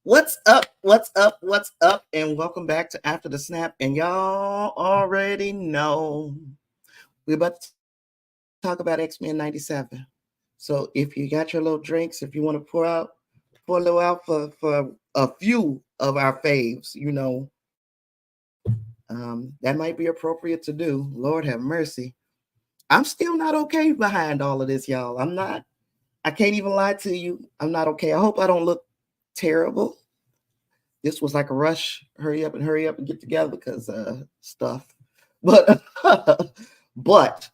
What's up? What's up? What's up? And welcome back to After the Snap. And y'all already know we're about to talk about X-Men 97. So if you got your little drinks, if you want to pour a little out for a few of our faves, that might be appropriate to do. Lord have mercy. I'm still not okay behind all of this, y'all. I'm not. I can't even lie to you. I'm not okay. I hope I don't look terrible. This was like a rush, hurry up and get together because stuff. But but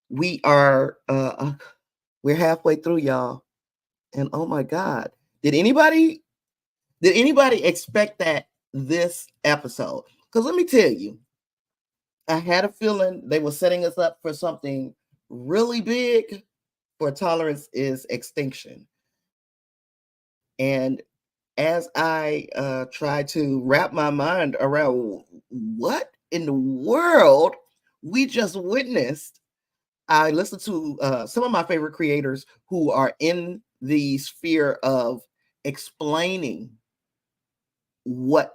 we are we're halfway through, y'all. And oh my God. Did anybody expect that this episode? Because let me tell you, I had a feeling they were setting us up for something really big for Tolerance is Extinction. And as I try to wrap my mind around what in the world we just witnessed, I listened to some of my favorite creators who are in the sphere of explaining what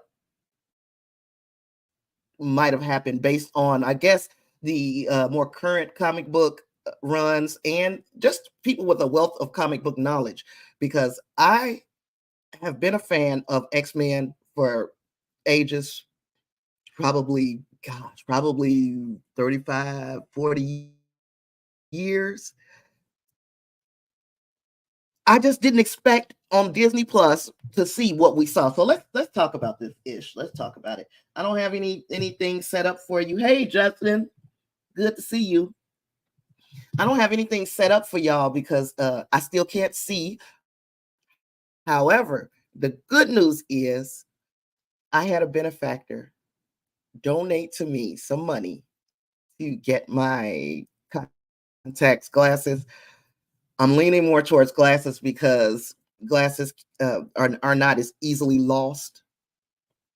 might have happened based on, I guess, the more current comic book runs and just people with a wealth of comic book knowledge. Because I have been a fan of X-Men for ages, probably 35, 40 years. I just didn't expect on Disney Plus to see what we saw. So let's talk about this ish. Let's talk about it. I don't have anything set up for you. Hey Justin, good to see you. I don't have anything set up for y'all because I still can't see. However, the good news is I had a benefactor donate to me some money to get my contacts glasses. I'm leaning more towards glasses because glasses are not as easily lost.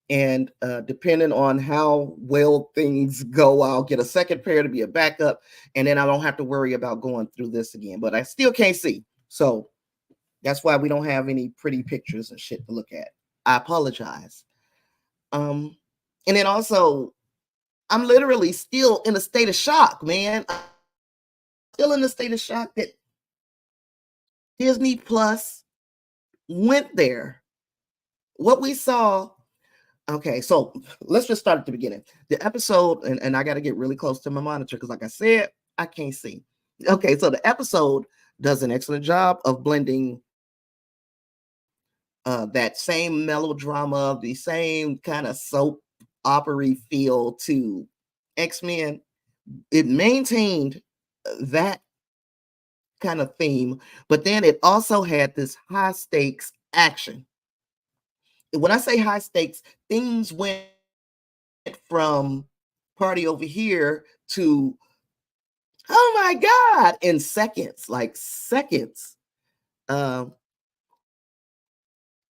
And depending on how well things go, I'll get a second pair to be a backup, and then I don't have to worry about going through this again. But I still can't see, so that's why we don't have any pretty pictures and shit to look at. I apologize. And then also, I'm literally still in a state of shock, man. I'm still in a state of shock that Disney Plus went there. What we saw, okay, so let's just start at the beginning. The episode, and I got to get really close to my monitor because, like I said, I can't see. Okay, so the episode does an excellent job of blending that same melodrama, the same kind of soap opera feel to X-Men. It maintained that kind of theme, but then it also had this high stakes action. When I say high stakes, things went from party over here to oh my god in seconds, like seconds. Um,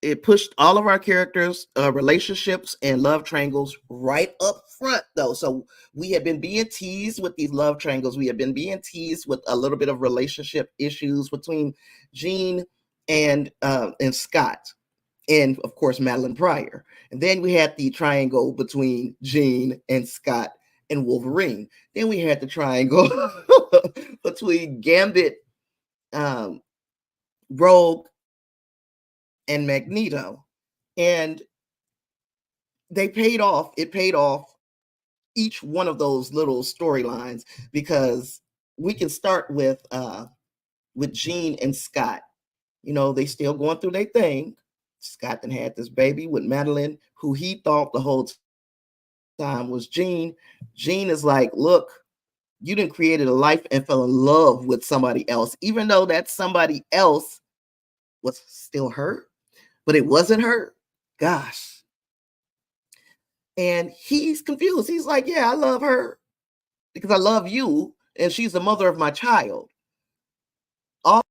it pushed all of our characters, relationships, and love triangles right up front, though. So we have been being teased with these love triangles. We have been being teased with a little bit of relationship issues between Jean and Scott, and of course Madeline Pryor. And then we had the triangle between Jean and Scott and Wolverine. Then we had the triangle between Gambit, um, Rogue, and Magneto. And they paid off. It paid off each one of those little storylines because we can start with Jean and Scott. You know, they still going through their thing. Scott then had this baby with Madeline, who he thought the whole time was Jean. Jean is like, look, you didn't created a life and fell in love with somebody else, even though that somebody else was still her, but it wasn't her. Gosh. And he's confused. He's like, yeah, I love her because I love you, and she's the mother of my child. All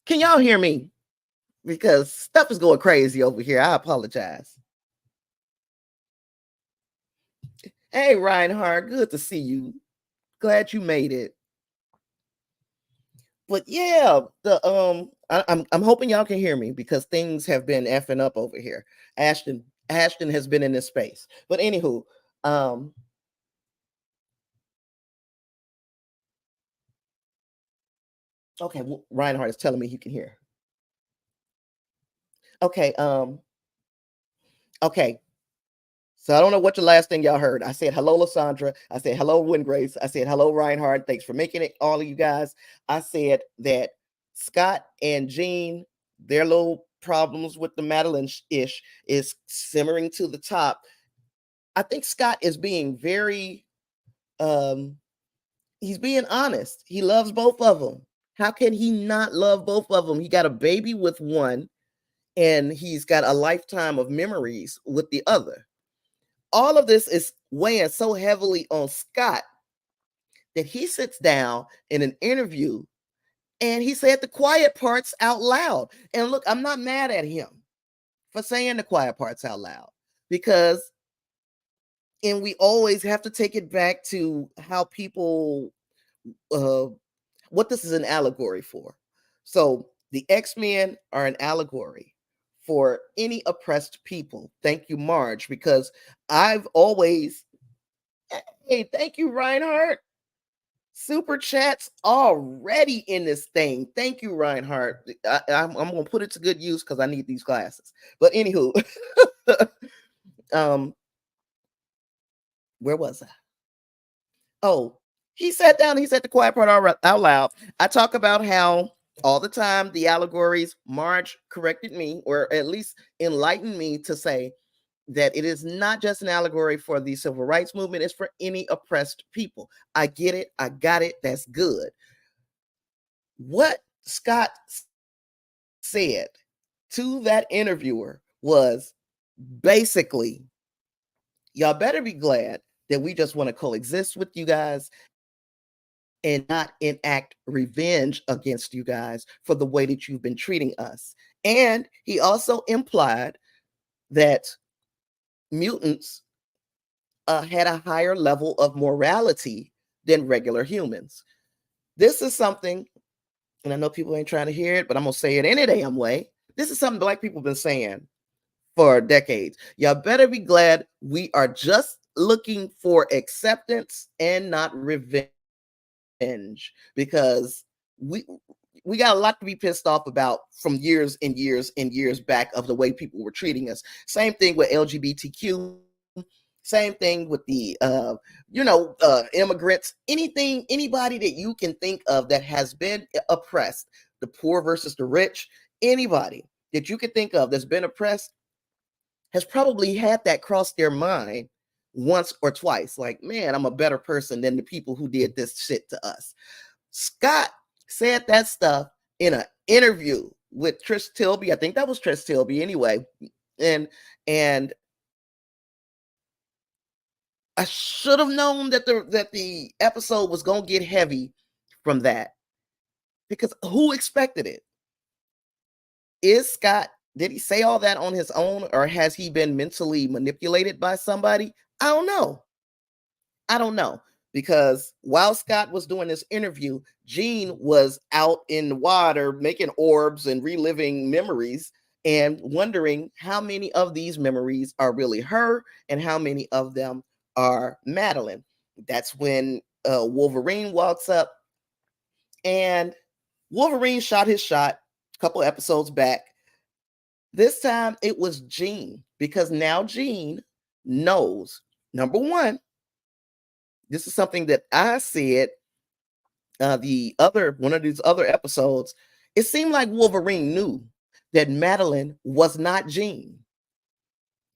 Can y'all hear me? Because stuff is going crazy over here. I apologize. Hey, Reinhardt, good to see you. Glad you made it. But yeah, I'm hoping y'all can hear me because things have been effing up over here. Ashton has been in this space. But anywho, okay, well, Reinhardt is telling me he can hear. Okay, okay. So I don't know what the last thing y'all heard. I said hello, Lysandra. I said hello, Wingrace. I said hello, Reinhardt. Thanks for making it, all of you guys. I said that Scott and Jean, their little problems with the Madeline ish is simmering to the top. I think Scott is being very, he's being honest. He loves both of them. How can he not love both of them? He got a baby with one, and he's got a lifetime of memories with the other. All of this is weighing so heavily on Scott that he sits down in an interview and he said the quiet parts out loud. And look, I'm not mad at him for saying the quiet parts out loud because, and we always have to take it back to how people, what this is an allegory for. So the X-Men are an allegory for any oppressed people. Thank you, Marge, because I've always, hey, thank you, Reinhardt. Super chats already in this thing. Thank you, Reinhardt. I'm gonna put it to good use because I need these glasses. But anywho, where was I? Oh, he sat down. He said the quiet part out loud. I talk about how all the time the allegories. Marge corrected me, or at least enlightened me to say that it is not just an allegory for the civil rights movement, it's for any oppressed people. I get it. I got it. That's good. What Scott said to that interviewer was basically, y'all better be glad that we just want to coexist with you guys and not enact revenge against you guys for the way that you've been treating us. And he also implied that mutants had a higher level of morality than regular humans. This is something, and I know people ain't trying to hear it, but I'm gonna say it any damn way. This is something Black people have been saying for decades. Y'all better be glad we are just looking for acceptance and not revenge, because we got a lot to be pissed off about from years and years and years back of the way people were treating us. Same thing with LGBTQ. Same thing with the immigrants, anybody that you can think of that has been oppressed, the poor versus the rich, anybody that you can think of that's been oppressed has probably had that cross their mind once or twice. Like, man, I'm a better person than the people who did this shit to us. Scott said that stuff in an interview with Trish Tilby. I think that was Trish Tilby anyway. And I should have known that the episode was gonna get heavy from that, because who expected it? Is Scott, did he say all that on his own, or has he been mentally manipulated by somebody? I don't know. I don't know, because while Scott was doing this interview, Jean was out in the water making orbs and reliving memories and wondering how many of these memories are really her and how many of them are Madeline. That's when Wolverine walks up, and Wolverine shot his shot a couple episodes back. This time it was Jean, because now Jean knows, number one, this is something that I said the other one of these other episodes. It seemed like Wolverine knew that Madeline was not Jean.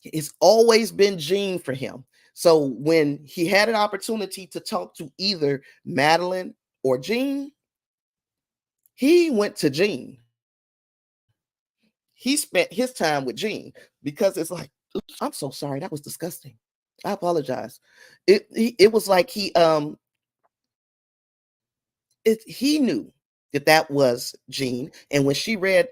It's always been Jean for him. So when he had an opportunity to talk to either Madeline or Jean, he went to Jean. He spent his time with Jean, because it's like, oops, I'm so sorry, that was disgusting. I apologize. It was like he knew that that was Jean. And when she read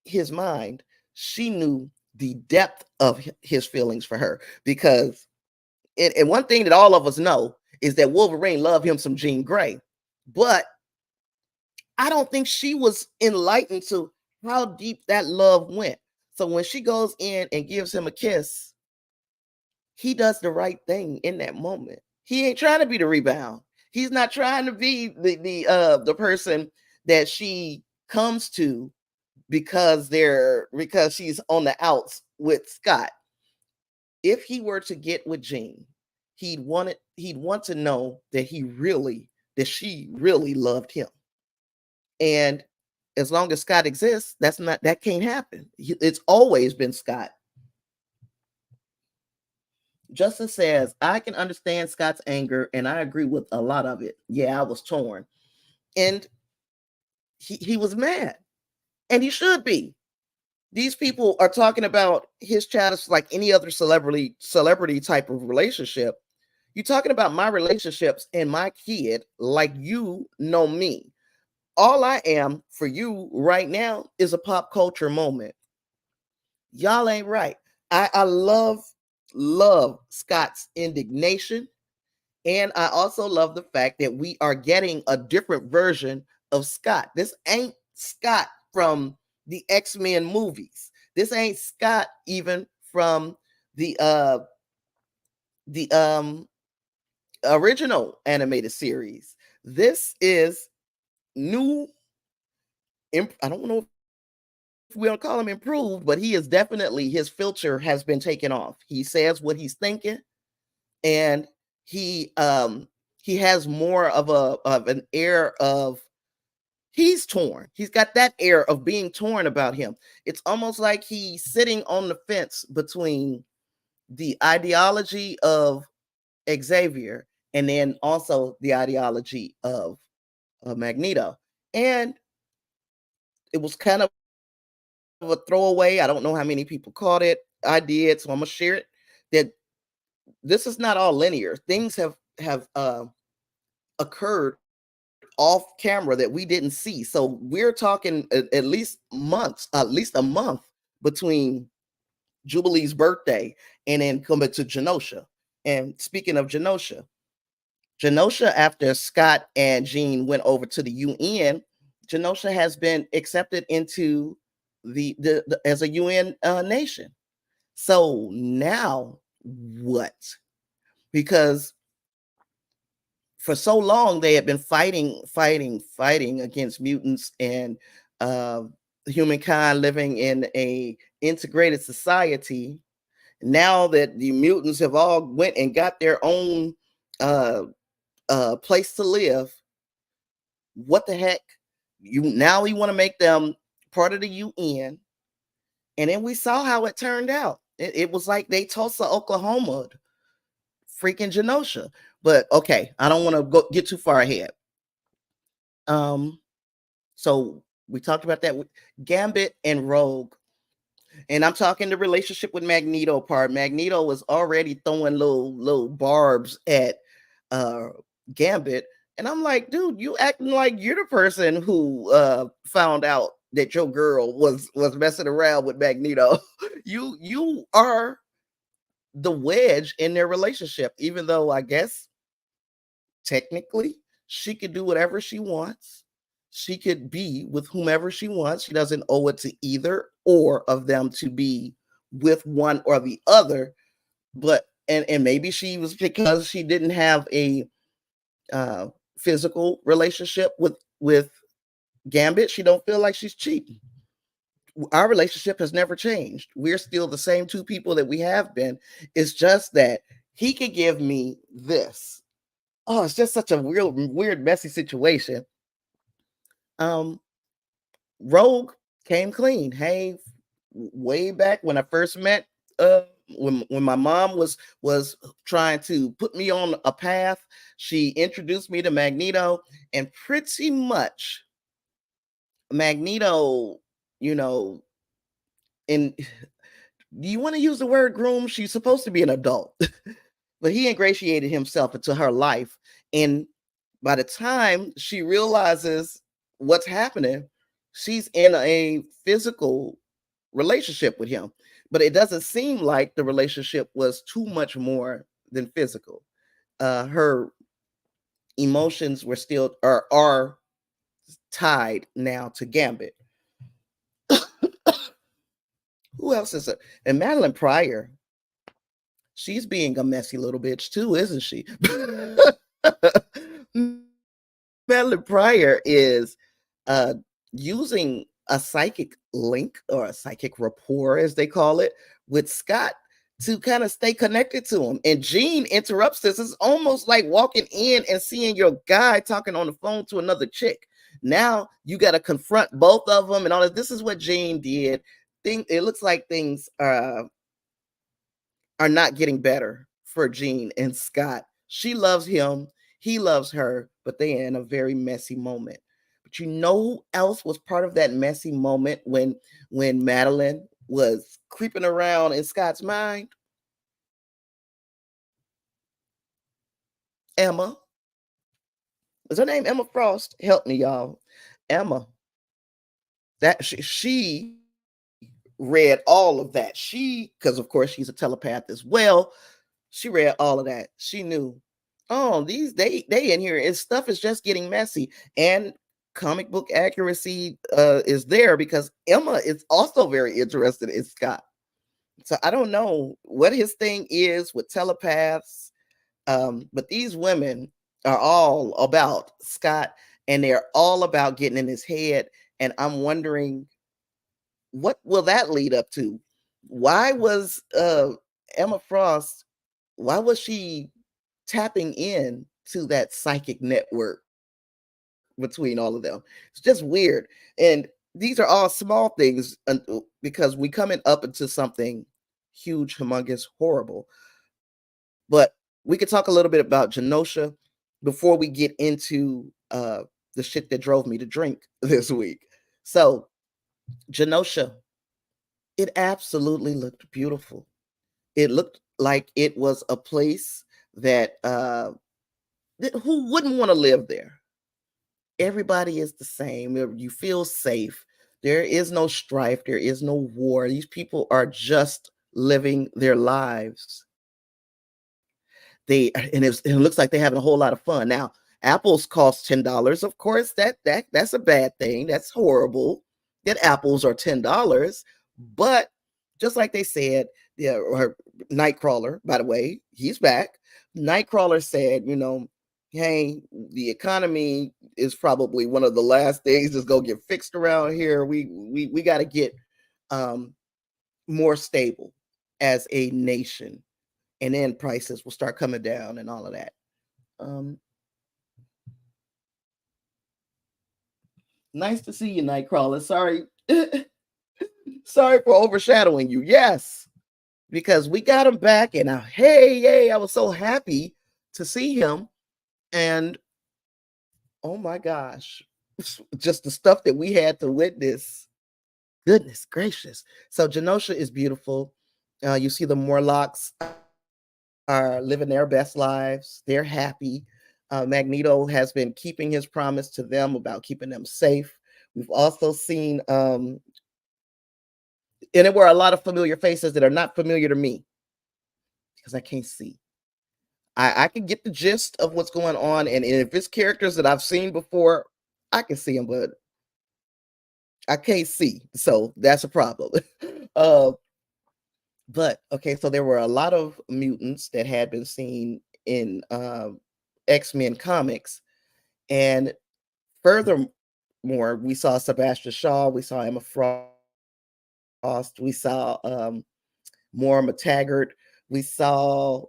his mind, she knew the depth of his feelings for her. Because, and one thing that all of us know is that Wolverine loved him some Jean Grey. But I don't think she was enlightened to how deep that love went. So when she goes in and gives him a kiss, he does the right thing in that moment. He ain't trying to be the rebound. He's not trying to be the person that she comes to because she's on the outs with Scott. If he were to get with Jean, he'd want to know that she really loved him. And as long as Scott exists, that can't happen. It's always been Scott. Justin says, I can understand Scott's anger and I agree with a lot of it. Yeah, I was torn. And he was mad. And he should be. These people are talking about his status like any other celebrity type of relationship. You're talking about my relationships and my kid like you know me. All I am for you right now is a pop culture moment. Y'all ain't right. I love Scott's indignation. And I also love the fact that we are getting a different version of Scott. This ain't Scott from the X-Men movies. This ain't Scott even from the original animated series. This is new. I don't know if we'll call him improved, but he is definitely, his filter has been taken off. He says what he's thinking, and he has more of an air of, he's torn. He's got that air of being torn about him. It's almost like he's sitting on the fence between the ideology of Xavier and then also the ideology of Magneto. And it was kind of a throwaway. I don't know how many people caught it. I did, so I'm gonna share it. That this is not all linear. Things have occurred off camera that we didn't see. So we're talking at least a month between Jubilee's birthday and then coming to Genosha. And speaking of Genosha, after Scott and Jean went over to the UN, Genosha has been accepted into the as a UN nation. So now what? Because for so long they had been fighting against mutants and humankind living in a integrated society. Now that the mutants have all went and got their own place to live, what the heck? You want to make them part of the UN, and then we saw how it turned out. It was like they Tulsa, Oklahoma, freaking Genosha. But okay, I don't want to get too far ahead. So we talked about that with Gambit and Rogue. And I'm talking the relationship with Magneto part. Magneto was already throwing little barbs at Gambit. And I'm like, dude, you acting like you're the person who found out that your girl was messing around with Magneto. you are the wedge in their relationship, even though I guess technically she could do whatever she wants. She could be with whomever she wants. She doesn't owe it to either or of them to be with one or the other. But and maybe she was, because she didn't have a physical relationship with Gambit, she don't feel like she's cheating. Our relationship has never changed. We're still the same two people that we have been. It's just that he could give me this. Oh, it's just such a weird, messy situation. Rogue came clean. Hey, way back when I first met, when my mom was trying to put me on a path, she introduced me to Magneto, and pretty much Magneto, and do you want to use the word groom? She's supposed to be an adult, but he ingratiated himself into her life. And by the time she realizes what's happening? She's in a physical relationship with him, but it doesn't seem like the relationship was too much more than physical. Her emotions were still are tied now to Gambit. Who else is it? And Madeline Pryor, she's being a messy little bitch too, isn't she? Madeline Pryor is uh, using a psychic link or a psychic rapport, as they call it, with Scott to kind of stay connected to him. And Gene interrupts this. It's almost like walking in and seeing your guy talking on the phone to another chick. Now you got to confront both of them and all that. This is what Gene did. It looks like things are not getting better for Jean and Scott. She loves him, he loves her, but they're in a very messy moment. But you know who else was part of that messy moment when Madeline was creeping around in Scott's mind? Emma. Is her name Emma Frost? Help me, y'all. Emma. That she read all of that. Because of course she's a telepath as well. She read all of that. She knew, oh, they in here. And stuff is just getting messy. And comic book accuracy is there because Emma is also very interested in Scott. So I don't know what his thing is with telepaths, but these women are all about Scott and they're all about getting in his head. And I'm wondering, what will that lead up to? Why was Emma Frost, why was she tapping in to that psychic network between all of them? It's just weird. And these are all small things because we coming up into something huge, humongous, horrible. But we could talk a little bit about Genosha before we get into the shit that drove me to drink this week. So Genosha, it absolutely looked beautiful. It looked like it was a place that who wouldn't want to live there? Everybody is the same. You feel safe. There is no strife. There is no war. These people are just living their lives. It looks like they're having a whole lot of fun. Now, apples cost $10. Of course, that's a bad thing. That's horrible that apples are $10. But just like they said, yeah, or Nightcrawler, by the way, he's back. Nightcrawler said, hey, the economy is probably one of the last things that's gonna get fixed around here. We got to get um, more stable as a nation, and then prices will start coming down and all of that. Um, nice to see you, Nightcrawler. Sorry, sorry for overshadowing you. Yes, because we got him back, and hey, yay! I was so happy to see him, and oh my gosh, just the stuff that we had to witness. Goodness gracious! So Genosha is beautiful. You see the Morlocks are living their best lives. They're happy. Magneto has been keeping his promise to them about keeping them safe. We've also seen, and there were a lot of familiar faces that are not familiar to me because I can't see. I can get the gist of what's going on, and if it's characters that I've seen before, I can see them, but I can't see, so that's a problem. uh, but okay, so there were a lot of mutants that had been seen in X-Men comics, and furthermore, we saw Sebastian Shaw, we saw Emma Frost, we saw Moira McTaggart, we saw.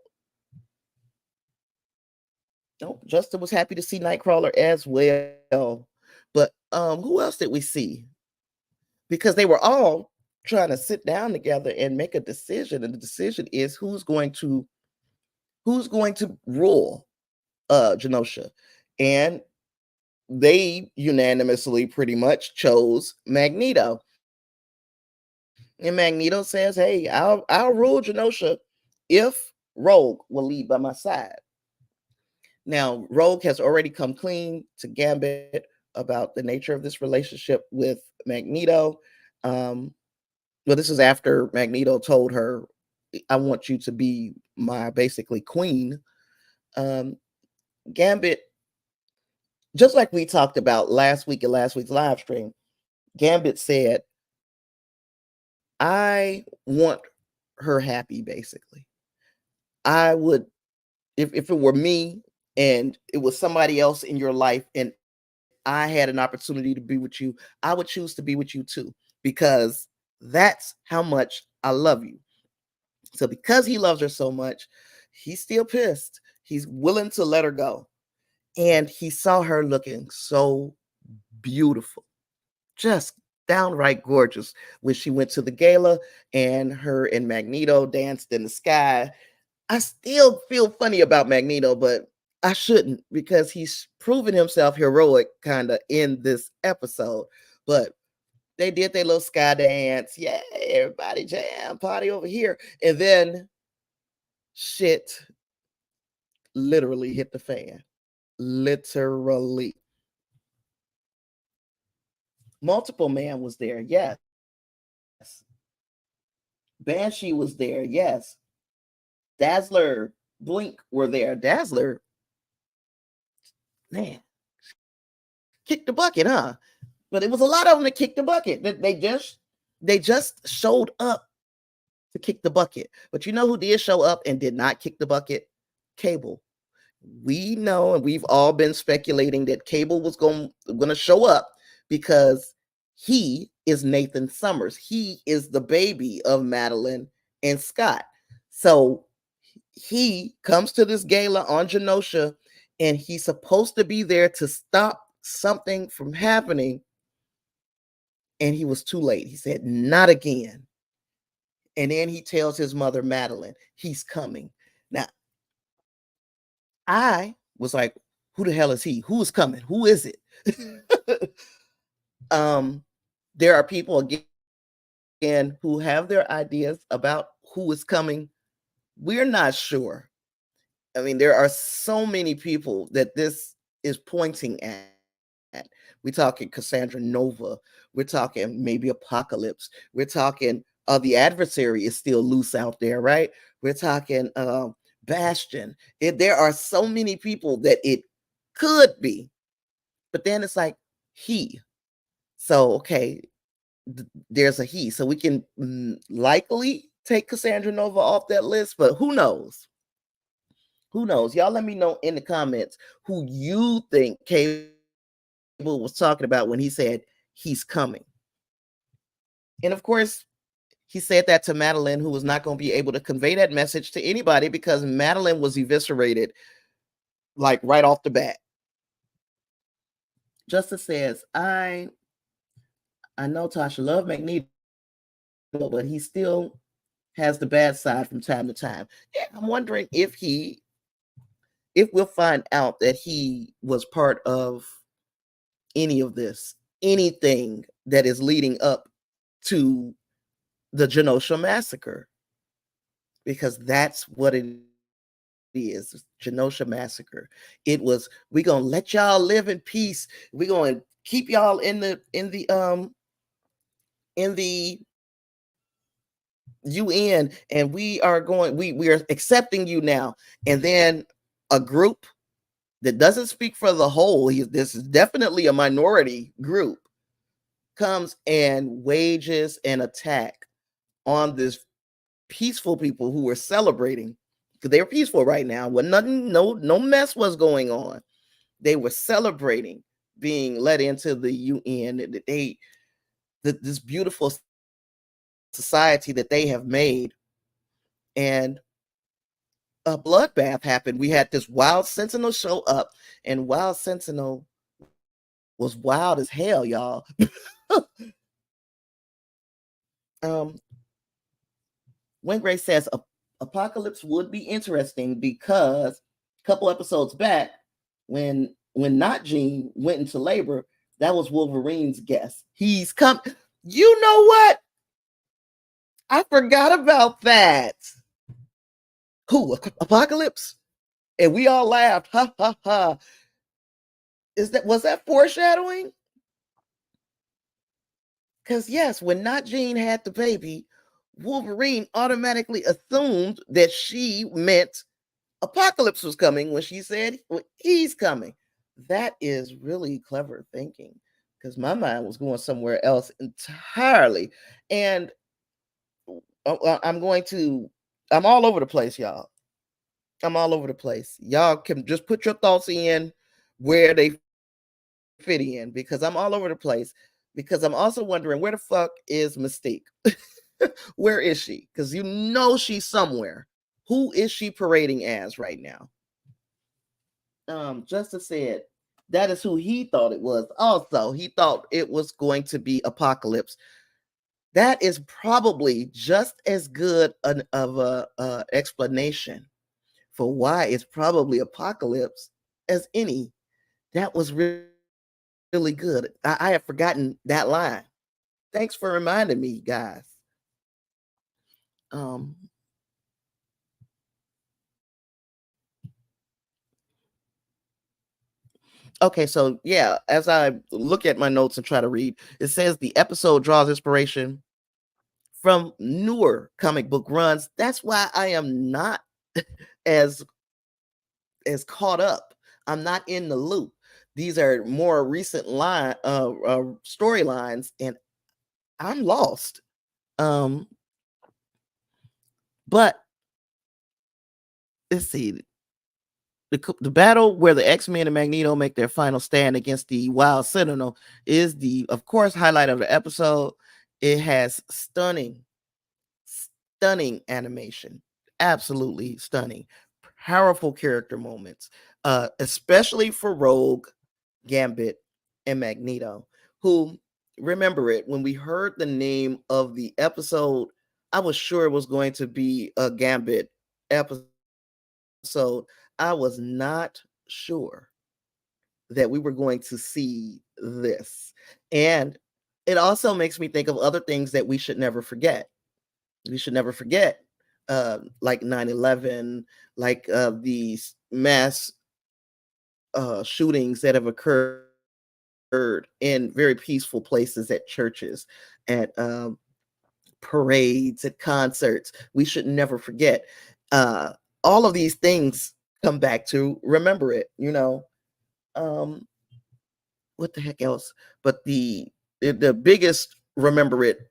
Oh, Justin was happy to see Nightcrawler as well. But who else did we see? Because they were all trying to sit down together and make a decision, and the decision is who's going to rule Genosha, and they unanimously pretty much chose Magneto. And Magneto says, "Hey, I'll rule Genosha if Rogue will lead by my side." Now, Rogue has already come clean to Gambit. about the nature of this relationship with Magneto. Well, this is after Magneto told her, I want you to be my basically queen. Um, Gambit, just like we talked about last week in last week's live stream, Gambit said, I want her happy, basically. I would, if it were me and it was somebody else in your life and I had an opportunity to be with you, I would choose to be with you too, because that's how much I love you. So because he loves her so much, he's still pissed. He's willing to let her go. And he saw her looking so beautiful, just downright gorgeous when she went to the gala and her and Magneto danced in the sky. I still feel funny about Magneto, but I shouldn't, because he's proven himself heroic kind of in this episode. But they did their little sky dance. Yeah, everybody jam, party over here. And then shit literally hit the fan. Literally. Multiple Man was there. Yes. Banshee was there. Yes. Dazzler, Blink were there. Dazzler, man, kicked the bucket, huh? But it was a lot of them that kicked the bucket. They just showed up to kick the bucket. But you know who did show up and did not kick the bucket? Cable. We know, and we've all been speculating that Cable was going to show up because he is Nathan Summers. He is the baby of Madeline and Scott. So he comes to this gala on Genosha, and he's supposed to be there to stop something from happening. And he was too late. He said, not again. And then he tells his mother, Madeline, he's coming. Now, I was like, who the hell is he? Who is coming? Who is it? There are people again who have their ideas about who is coming. We're not sure. I mean, there are so many people that this is pointing at. We're talking Cassandra Nova. We're talking maybe Apocalypse. We're talking the adversary is still loose out there, right? We're talking Bastion. There are so many people that it could be, but then it's like he. So okay, there's a he. So we can likely take Cassandra Nova off that list, but who knows? Who knows? Y'all let me know in the comments who you think Cable was talking about when he said he's coming. And of course, he said that to Madeline, who was not going to be able to convey that message to anybody because Madeline was eviscerated like right off the bat. Justice says, I know Tasha loved Magneto, but he still has the bad side from time to time. Yeah, I'm wondering if we'll find out that he was part of any of this, anything that is leading up to the Genosha massacre, because that's what it is. Genosha massacre. It was, we're gonna let y'all live in peace. We're gonna keep y'all in the UN, and we are accepting you now. And then a group that doesn't speak for the whole, this is definitely a minority group, comes and wages an attack on this peaceful people who were celebrating, because they were peaceful right now. When nothing, no mess was going on. They were celebrating being let into the UN. This beautiful society that they have made, and a bloodbath happened. We had this Wild Sentinel show up, and Wild Sentinel was wild as hell, y'all. When Gray says Apocalypse would be interesting because a couple episodes back, when Not Jean went into labor, that was Wolverine's guess. He's come. You know what? I forgot about that. Who? Apocalypse? And we all laughed. Ha ha ha. Was that foreshadowing? Because yes, when Not Jean had the baby, Wolverine automatically assumed that she meant Apocalypse was coming when she said he's coming. That is really clever thinking because my mind was going somewhere else entirely. And I'm going to, I'm all over the place, y'all. I'm all over the place. Y'all can just put your thoughts in where they fit in because I'm all over the place. Because I'm also wondering where the fuck is Mystique? Where is she? Because you know she's somewhere. Who is she parading as right now? Justice said that is who he thought it was. Also, he thought it was going to be Apocalypse. That is probably just as good of a explanation for why it's probably Apocalypse as any. That was really good. I have forgotten that line. Thanks for reminding me, guys. Um, okay, so yeah, as I look at my notes and try to read, it says the episode draws inspiration from newer comic book runs. That's why I am not as caught up. I'm not in the loop. These are more recent storylines, and I'm lost. Um, but let's see. The battle where the X-Men and Magneto make their final stand against the Wild Sentinel is the, of course, highlight of the episode. It has stunning animation, absolutely stunning, powerful character moments, especially for Rogue, Gambit, and Magneto, who, remember it, when we heard the name of the episode, I was sure it was going to be a Gambit episode. I was not sure that we were going to see this. And it also makes me think of other things that we should never forget. We should never forget, like 9/11, like these mass shootings that have occurred in very peaceful places, at churches, at parades, at concerts. We should never forget. Uh, all of these things come back to remember it, you know. Um, what the heck else? But the biggest remember it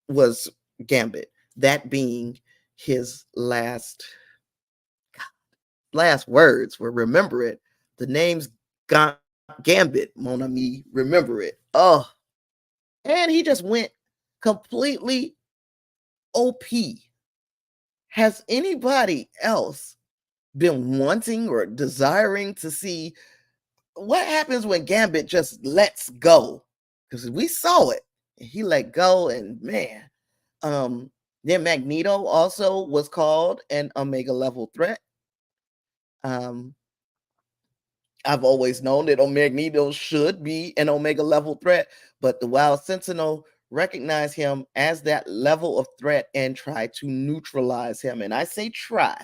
was Gambit. That being his last words were remember it. The name's Gambit, mon ami, remember it. Oh, and he just went completely OP. Has anybody else been wanting or desiring to see what happens when Gambit just lets go? Because we saw it. He let go, and man, then Magneto also was called an Omega level threat. Um, I've always known that Magneto should be an Omega level threat, but the Wild Sentinel recognized him as that level of threat and tried to neutralize him. And I say try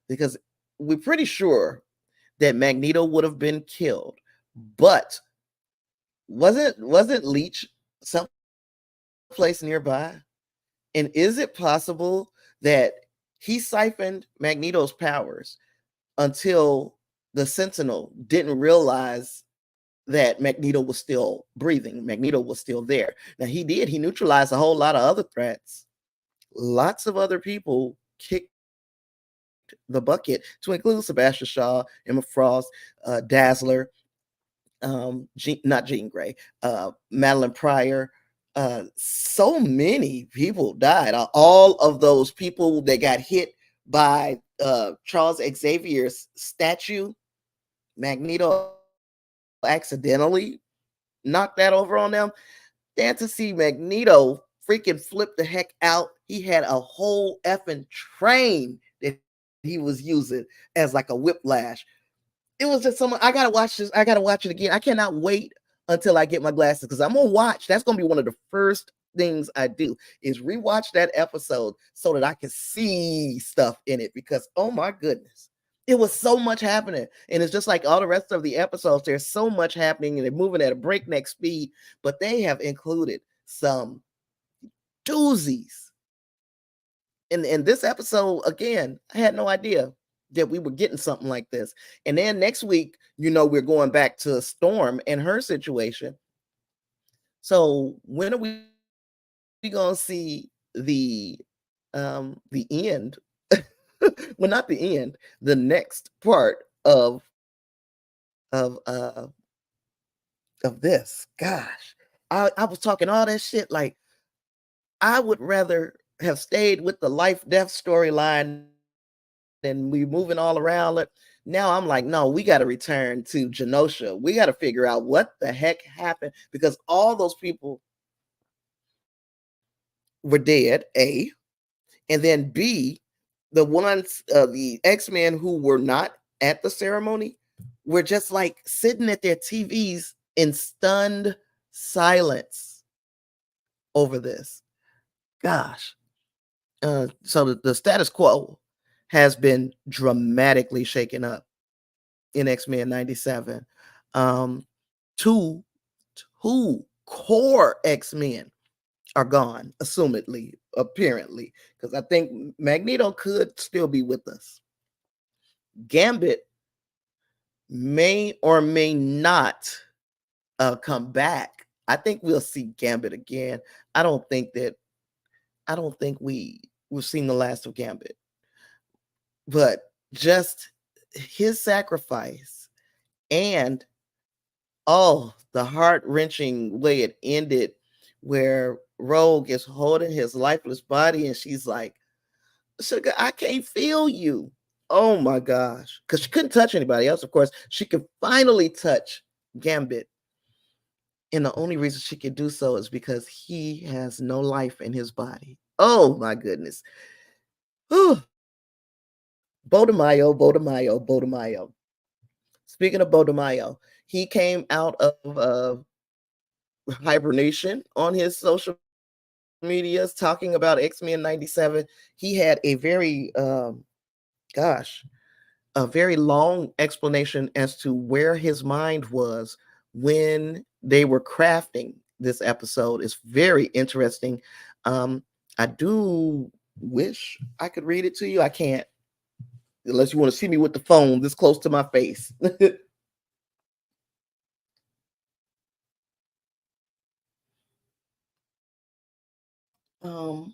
because we're pretty sure that Magneto would have been killed. But wasn't Leech someplace nearby? And is it possible that he siphoned Magneto's powers until the Sentinel didn't realize that Magneto was still breathing? Magneto was still there. Now he did. He neutralized a whole lot of other threats. Lots of other people kicked the bucket, to include Sebastian Shaw, Emma Frost, Dazzler, not Jean Grey, Madeline Pryor. So many people died. All of those people that got hit by Charles Xavier's statue, Magneto accidentally knocked that over on them. Then to see Magneto freaking flip the heck out, he had a whole effing train that he was using as like a whiplash. It was just someone. I gotta watch this. I gotta watch it again. I cannot wait until I get my glasses because I'm gonna watch. That's gonna be one of the first things I do is rewatch that episode so that I can see stuff in it because oh my goodness, It was so much happening. And it's just like all the rest of the episodes, there's so much happening and they're moving at a breakneck speed, but they have included some doozies. In this episode, again, I had no idea that we were getting something like this. And then next week, we're going back to Storm and her situation. So when are we gonna see the end? Well, not the end, the next part of uh of this. Gosh, I was talking all that shit. Like, I would rather have stayed with the life death storyline than we moving all around. Now I'm like, no, we got to return to Genosha. We got to figure out what the heck happened, because all those people were dead, A, and then B, the ones, the X-Men who were not at the ceremony were just like sitting at their TVs in stunned silence over this. Gosh. So the status quo has been dramatically shaken up in X-Men 97. Um, two, two core X-Men are gone, assumedly, apparently, because I think Magneto could still be with us. Gambit may or may not come back. I think we'll see Gambit again. I don't think we've seen the last of Gambit, but just his sacrifice and the heart-wrenching way it ended, where Rogue is holding his lifeless body and she's like, Sugar, I can't feel you. Oh my gosh. Because she couldn't touch anybody else, of course. She could finally touch Gambit. And the only reason she could do so is because he has no life in his body. Oh my goodness. Whew. Bodemayo, Bodemayo, Bodemayo. Speaking of Bodemayo, he came out of hibernation on his social medias talking about X-Men 97. He had a very gosh, a very long explanation as to where his mind was when they were crafting this episode. It's very interesting. I do wish I could read it to you. I can't, unless you want to see me with the phone this close to my face. um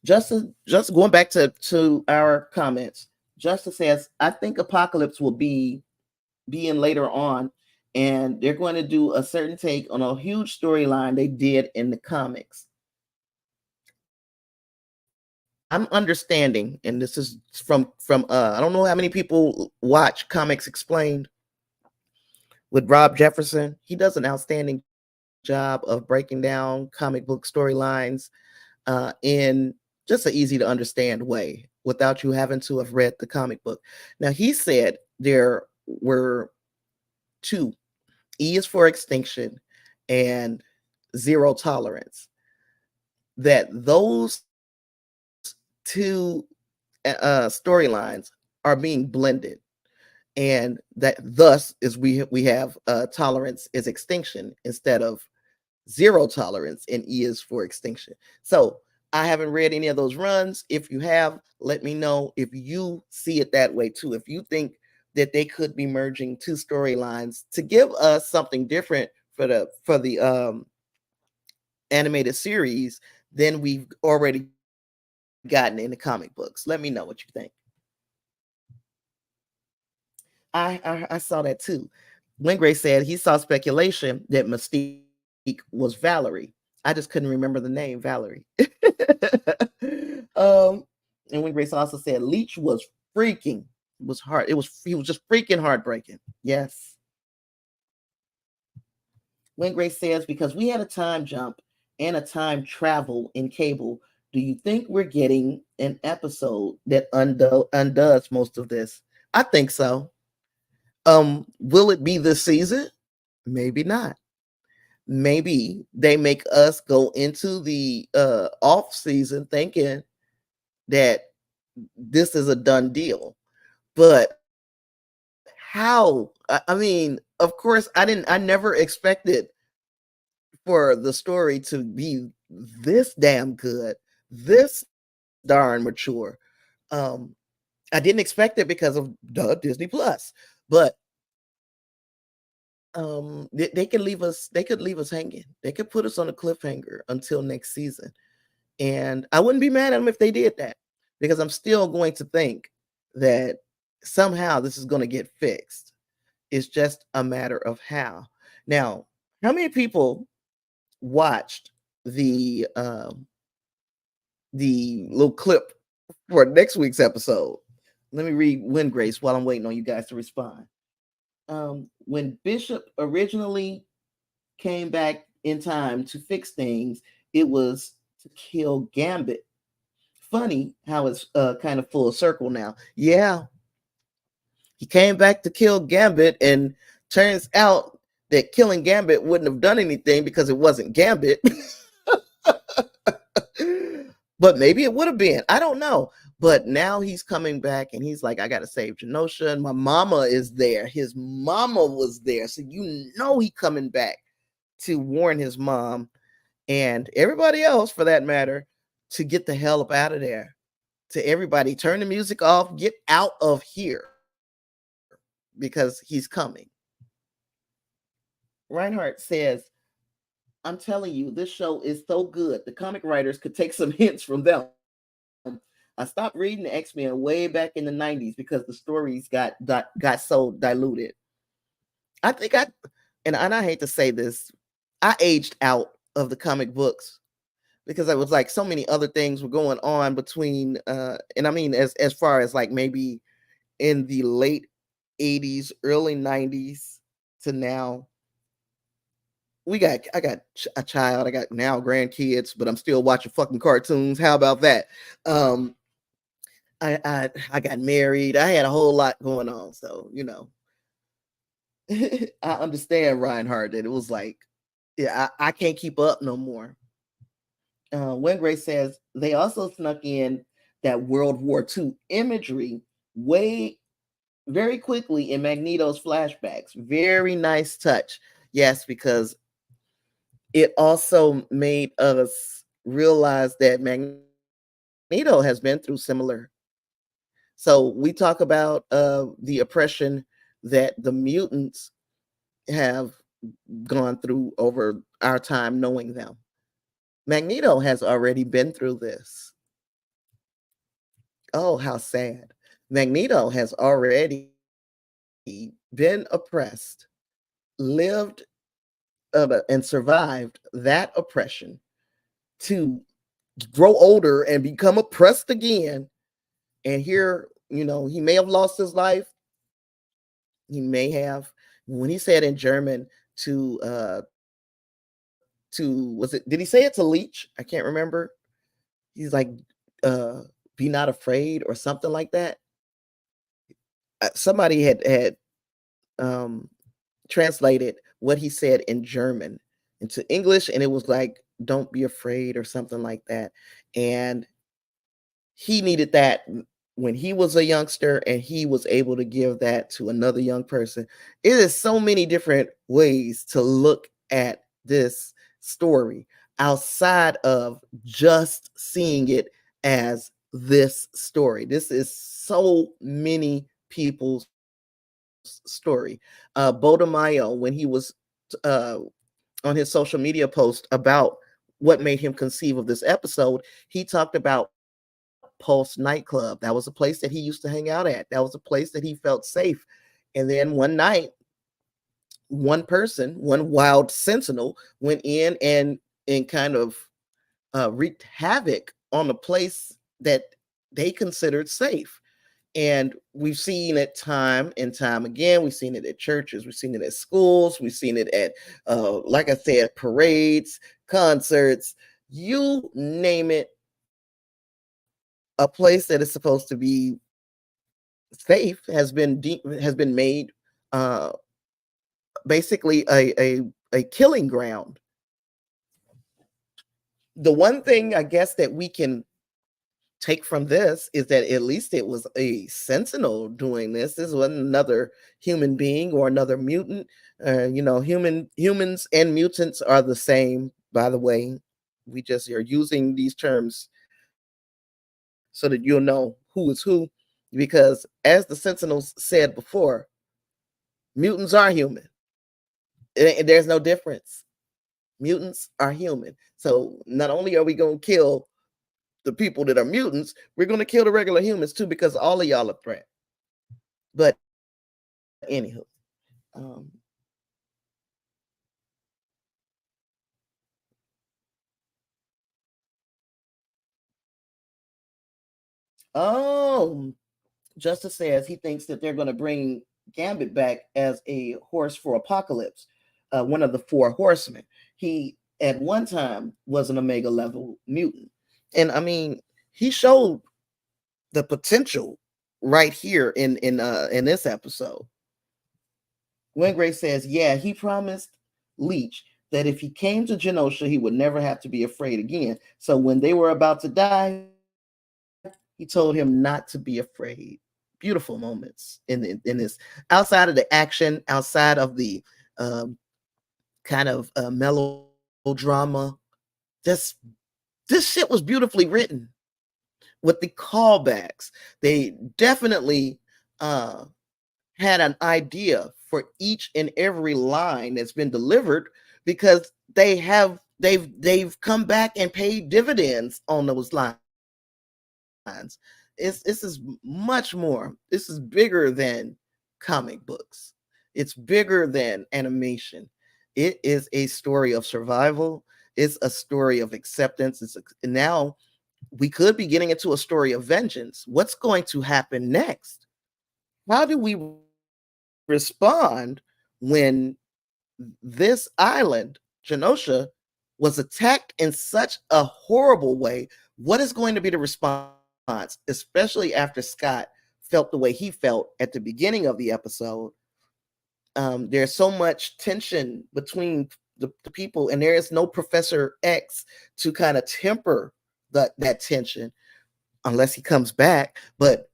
just going back to our comments. Justice says, I think Apocalypse will be in later on, and they're going to do a certain take on a huge storyline they did in the comics. I'm understanding, and this is from I don't know how many people watch Comics Explained with Rob Jefferson. He does an outstanding job of breaking down comic book storylines in just an easy to understand way without you having to have read the comic book. Now, he said there were two: E is for extinction and zero tolerance. That those two storylines are being blended, and that thus is we have tolerance is extinction instead of zero tolerance, and E is for extinction. So I haven't read any of those runs. If you have, let me know if you see it that way too. If you think that they could be merging two storylines to give us something different for the animated series than we've already gotten in the comic books. Let me know what you think. I saw that too. Wingray said he saw speculation that Mystique was Valerie. I just couldn't remember the name Valerie. And Wingray also said Leech was freaking. It was hard. He was just freaking heartbreaking. Yes. Wingray says, because we had a time jump and a time travel in Cable, do you think we're getting an episode that undoes most of this? I think so. Will it be this season? Maybe not. Maybe they make us go into the off season thinking that this is a done deal. But how? I mean, of course, I never expected for the story to be this damn good, this darn mature. Um, I didn't expect it because of Disney Plus, but they can leave us. They could leave us hanging. They could put us on a cliffhanger until next season, and I wouldn't be mad at them if they did that because I'm still going to think that somehow this is going to get fixed. It's just a matter of how. Now, how many people watched the little clip for next week's episode? Let me read Wind Grace while I'm waiting on you guys to respond. When Bishop originally came back in time to fix things, it was to kill Gambit. Funny how it's kind of full circle now. Yeah, he came back to kill Gambit, and turns out that killing Gambit wouldn't have done anything because it wasn't Gambit. But maybe it would have been. I don't know. But now he's coming back and he's like, I got to save Genosha. And my mama is there. His mama was there. So you know he coming back to warn his mom and everybody else for that matter to get the hell up out of there. To everybody, turn the music off, get out of here because he's coming. Reinhardt says, I'm telling you, this show is so good. The comic writers could take some hints from them. I stopped reading the X-Men way back in the 90s because the stories got so diluted. I think and I hate to say this, I aged out of the comic books because I was like so many other things were going on between and I mean as far as like maybe in the late 80s, early 90s to now. I got a child, I got now grandkids, but I'm still watching fucking cartoons. How about that? I got married. I had a whole lot going on, so you know, I understand Reinhardt that it was like, yeah, I can't keep up no more. Wingray says they also snuck in that World War II imagery way very quickly in Magneto's flashbacks. Very nice touch. Yes, because it also made us realize that Magneto has been through similar. So we talk about the oppression that the mutants have gone through over our time knowing them. Magneto has already been through this. Oh, how sad. Magneto has already been oppressed, lived and survived that oppression to grow older and become oppressed again. And here, you know, he may have lost his life. He may have, when he said in German to was it, did he say it to Leech? I can't remember. He's like, uh, be not afraid or something like that. Somebody had um translated what he said in German into English, and it was like, don't be afraid or something like that. And he needed that when he was a youngster, and he was able to give that to another young person. It is so many different ways to look at this story outside of just seeing it as this story. This is so many people's story. Bodemayo, when he was uh, on his social media post about what made him conceive of this episode, he talked about Pulse nightclub. That was a place that he used to hang out at. That was a place that he felt safe. And then one night, one person, one Wild Sentinel, went in and kind of wreaked havoc on a place that they considered safe. And we've seen it time and time again. We've seen it at churches. We've seen it at schools. We've seen it at, like I said, parades, concerts, you name it. A place that is supposed to be safe has been made uh, basically a killing ground. The one thing I guess that we can take from this is that at least it was a sentinel doing this. This wasn't another human being or another mutant. Humans and mutants are the same, by the way. We just are using these terms so that you'll know who is who. Because as the Sentinels said before, mutants are human. There's no difference. Mutants are human. So not only are we going to kill the people that are mutants, we're going to kill the regular humans too, because all of y'all are threat. But anywho, um, oh, Justice says he thinks that they're going to bring Gambit back as a horse for Apocalypse, one of the four horsemen. He at one time was an Omega level mutant, and I mean he showed the potential right here in this episode. Wingray says, yeah, he promised Leech that if he came to Genosha, he would never have to be afraid again. So when they were about to die, he told him not to be afraid. Beautiful moments in this, outside of the action, outside of the kind of melodrama. This shit was beautifully written with the callbacks. They definitely had an idea for each and every line that's been delivered, because they've come back and paid dividends on those lines. This is much more. This is bigger than comic books. It's bigger than animation. It is a story of survival. It's a story of acceptance. Now we could be getting into a story of vengeance. What's going to happen next? How do we respond when this island, Genosha, was attacked in such a horrible way? What is going to be the response, especially after Scott felt the way he felt at the beginning of the episode? There's so much tension between the people, and there is no Professor X to kind of temper that tension unless he comes back. But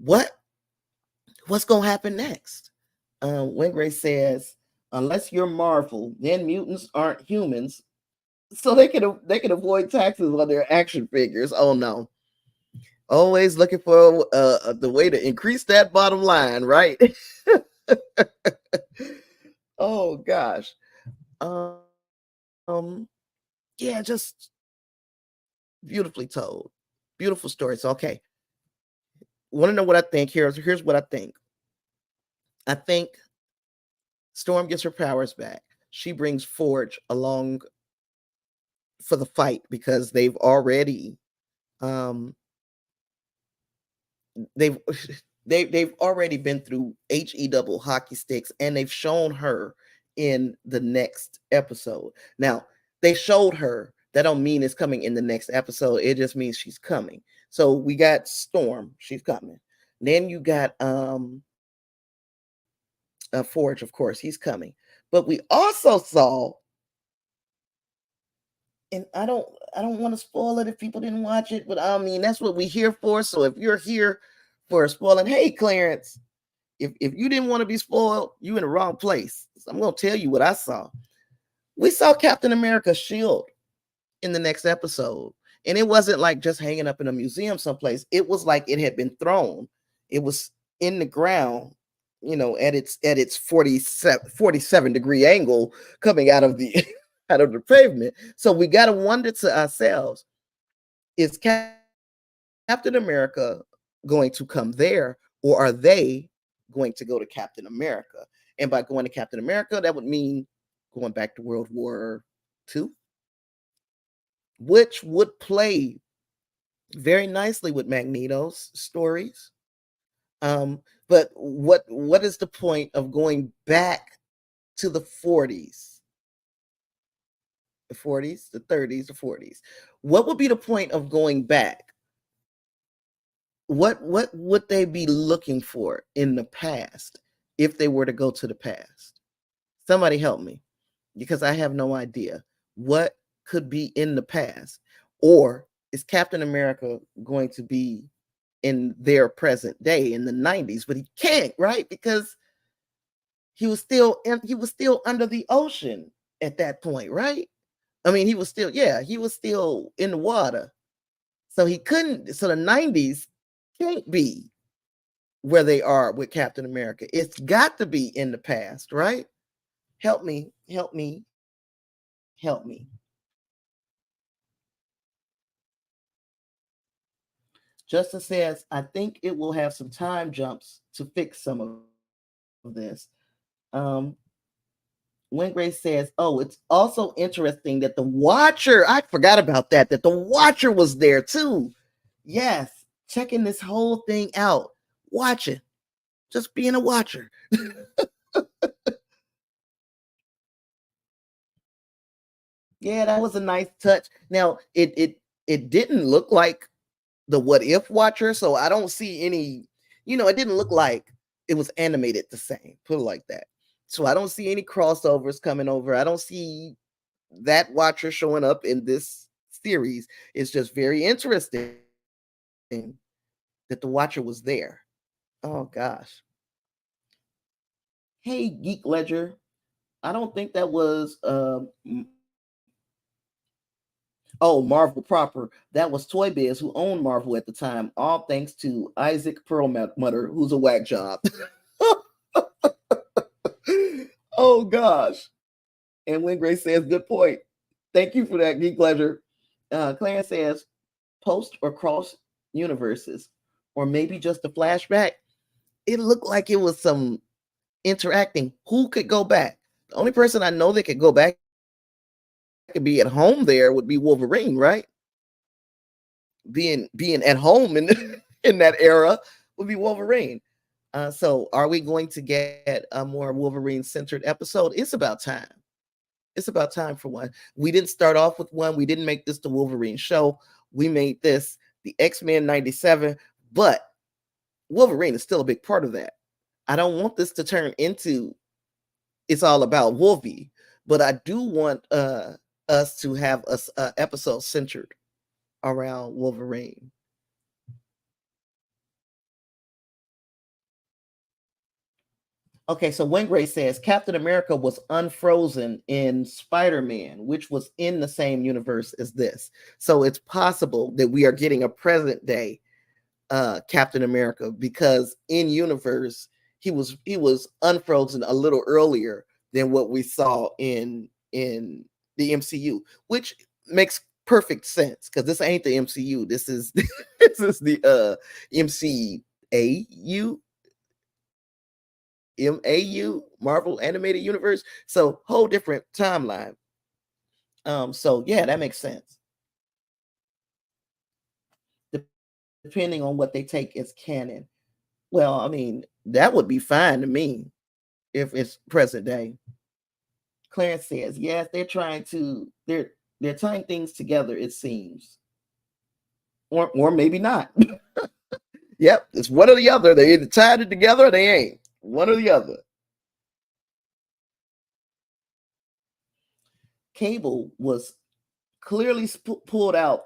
what's going to happen next? Wingray says, unless you're Marvel, then mutants aren't humans, so they can avoid taxes on their action figures. Oh no, always looking for the way to increase that bottom line, right? Oh gosh, um, yeah, just beautifully told, beautiful stories. Okay, want to know what I think? Here's what I think. I think Storm gets her powers back. She brings Forge along for the fight because um they've they've already been through HE double hockey sticks, and they've shown her in the next episode. Now, they showed her. That don't mean it's coming in the next episode. It just means she's coming. So we got Storm, she's coming. Then you got Forge, of course, he's coming. But we also saw, and I don't want to spoil it if people didn't watch it, but I mean that's what we're here for. So if you're here for spoiling, hey Clarence, if you didn't want to be spoiled, you in the wrong place. So I'm gonna tell you what I saw. We saw Captain America's shield in the next episode, and it wasn't like just hanging up in a museum someplace. It was like it had been thrown. It was in the ground, at its 47-degree angle coming out of the out of the pavement. So we got to wonder to ourselves, is Captain America going to come there, or are they going to go to Captain America? And by going to Captain America, that would mean going back to World War II, which would play very nicely with Magneto's stories. But what is the point of going back to the 40s? The 40s, the 30s, the 40s. What would be the point of going back? What would they be looking for in the past if they were to go to the past? Somebody help me, because I have no idea what could be in the past. Or is Captain America going to be in their present day in the 90s? But he can't, right? Because he was still under the ocean at that point, right? I mean, he was still, yeah, he was still in the water. So he couldn't, so the 90s can't be where they are with Captain America. It's got to be in the past, right? Help me, help me, help me. Justin says, I think it will have some time jumps to fix some of this. When Grace says, oh, it's also interesting that the Watcher, I forgot about that the Watcher was there too. Yes, checking this whole thing out, watching, just being a watcher. Yeah, that was a nice touch. Now, it didn't look like the What If Watcher, so I don't see any, it didn't look like it was animated the same, put it like that. So I don't see any crossovers coming over. I don't see that Watcher showing up in this series. It's just very interesting that the Watcher was there. Oh gosh. Hey, Geek Ledger. I don't think that was oh, Marvel proper. That was Toy Biz, who owned Marvel at the time. All thanks to Isaac Perlmutter, who's a whack job. Oh gosh. And when Grace says, good point. Thank you for that, Geek Ledger. Clarence says, post or cross universes, or maybe just a flashback. It looked like it was some interacting. Who could go back? The only person I know that could go back could be at home there would be Wolverine, right? Being at home in in that era would be Wolverine. So are we going to get a more Wolverine centered episode? It's about time. It's about time for one. We didn't start off with one. We didn't make this the Wolverine show. We made this the X-Men 97, but Wolverine is still a big part of that. I don't want this to turn into it's all about Wolvie, but I do want us to have a episode centered around Wolverine. Okay, so Wingray says Captain America was unfrozen in Spider-Man, which was in the same universe as this. So it's possible that we are getting a present day Captain America because in universe he was unfrozen a little earlier than what we saw in the MCU, which makes perfect sense because this ain't the MCU. This is this is the MCAU MAU, Marvel Animated Universe. So whole different timeline. So yeah, that makes sense. Depending on what they take as canon. Well, I mean, that would be fine to me if it's present day. Clarence says, yes, they're tying things together, it seems. Or maybe not. Yep, it's one or the other. They either tied it together or they ain't. One or the other. Cable was clearly pulled out,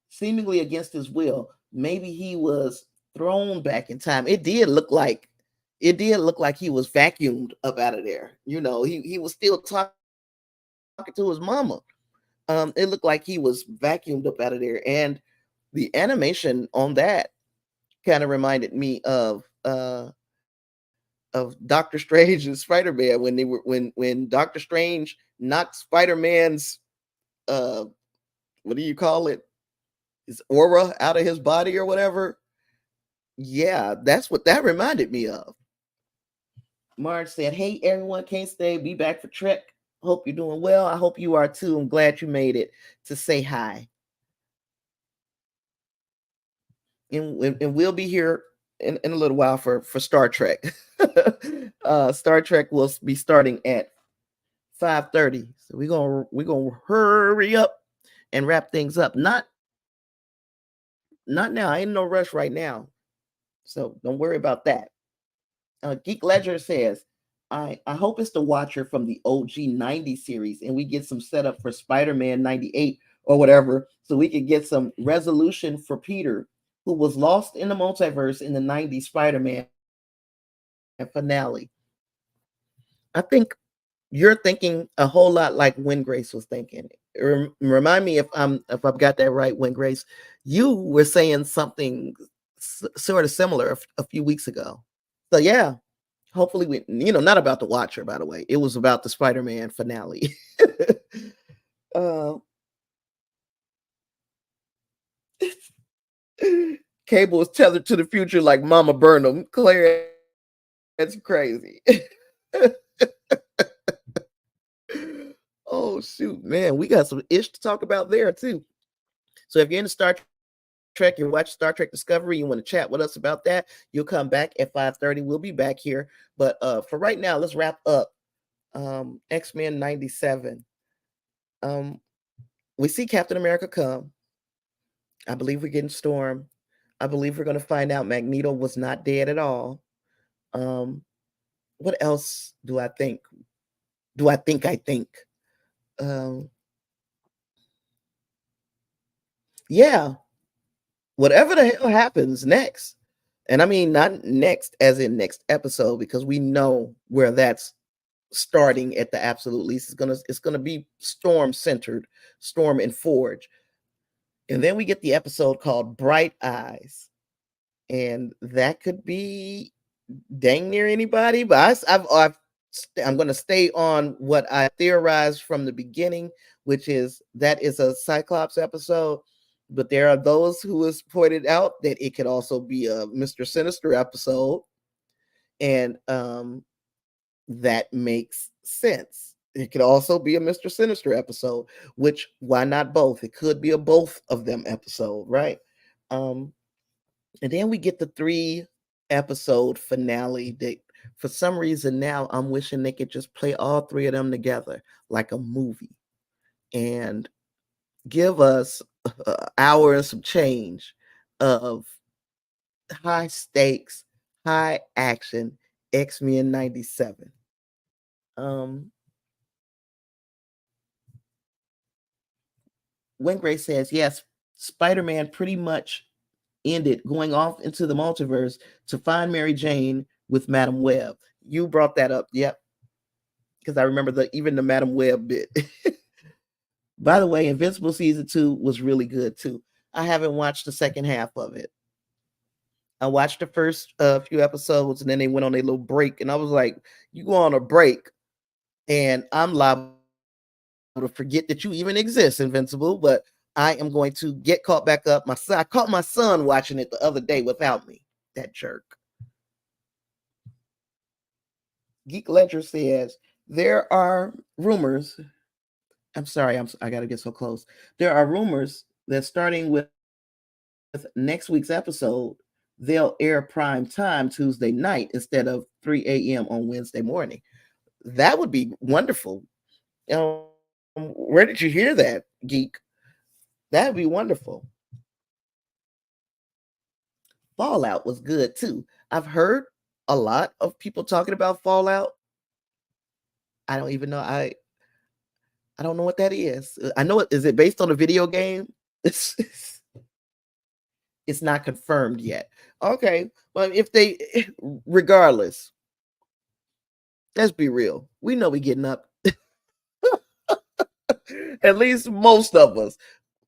seemingly against his will. Maybe he was thrown back in time. It did look like he was vacuumed up out of there. He was still talking to his mama. It looked like he was vacuumed up out of there, and the animation on that kind of reminded me of Doctor Strange and Spider-Man when Doctor Strange knocked Spider-Man's what do you call it? His aura out of his body or whatever. Yeah, that's what that reminded me of. Marge said, hey, everyone, can't stay. Be back for Trek. Hope you're doing well. I hope you are too. I'm glad you made it to say hi. And we'll be here in a little while for Star Trek. Star Trek will be starting at 5:30. So we're gonna hurry up and wrap things up. Not now. I ain't no rush right now. So don't worry about that. Geek Ledger says, I hope it's the Watcher from the OG 90 series and we get some setup for Spider-Man 98 or whatever, so we could get some resolution for Peter, who was lost in the multiverse in the 90s Spider-Man finale. I think you're thinking a whole lot like when Grace was thinking. Remind me if I've got that right. When Grace, you were saying something sort of similar a few weeks ago. So yeah, hopefully we, not about the Watcher, by the way. It was about the Spider-Man finale. uh, Cable is tethered to the future like Mama Burnham. Claire, that's crazy. Oh shoot, man, we got some ish to talk about there too. So if you're into Star Trek, you watch Star Trek Discovery, you want to chat with us about that, you'll come back at 5:30. We'll be back here. But for right now, let's wrap up X-Men 97. We see Captain America come. I believe we're getting Storm. I believe we're going to find out Magneto was not dead at all. What else do I think? I think? Um, yeah, whatever the hell happens next, and I mean not next as in next episode, because we know where that's starting at the absolute least. It's gonna be Storm centered, Storm and Forge, and then we get the episode called Bright Eyes, and that could be dang near anybody. But I'm going to stay on what I theorized from the beginning, which is that is a Cyclops episode. But there are those who has pointed out that it could also be a Mr. Sinister episode, and that makes sense. It could also be a Mr. Sinister episode, which why not both? It could be a both of them episode, right? And then we get the 3-episode finale that for some reason now I'm wishing they could just play all 3 of them together like a movie and give us an hour and some change of high stakes, high action X-Men 97. When Grace says, yes, Spider-Man pretty much ended going off into the multiverse to find Mary Jane with Madam Web. You brought that up, yep, because I remember even the Madam Web bit. By the way, Invincible season 2 was really good too. I haven't watched the second half of it. I watched the first few episodes, and then they went on a little break, and I was like, "You go on a break, and I'm liable to forget that you even exist, Invincible." But I am going to get caught back up. I caught my son watching it the other day without me. That jerk. Geek Ledger says there are rumors. I'm sorry, I got to get so close. There are rumors that starting with next week's episode, they'll air prime time Tuesday night instead of 3 a.m. on Wednesday morning. That would be wonderful. Where did you hear that, Geek? That'd be wonderful. Fallout was good too. I've heard a lot of people talking about Fallout. I don't even know. I don't know what that is. I know it is it based on a video game? It's not confirmed yet. Okay, but if they, regardless, let's be real. We know we getting up. At least most of us,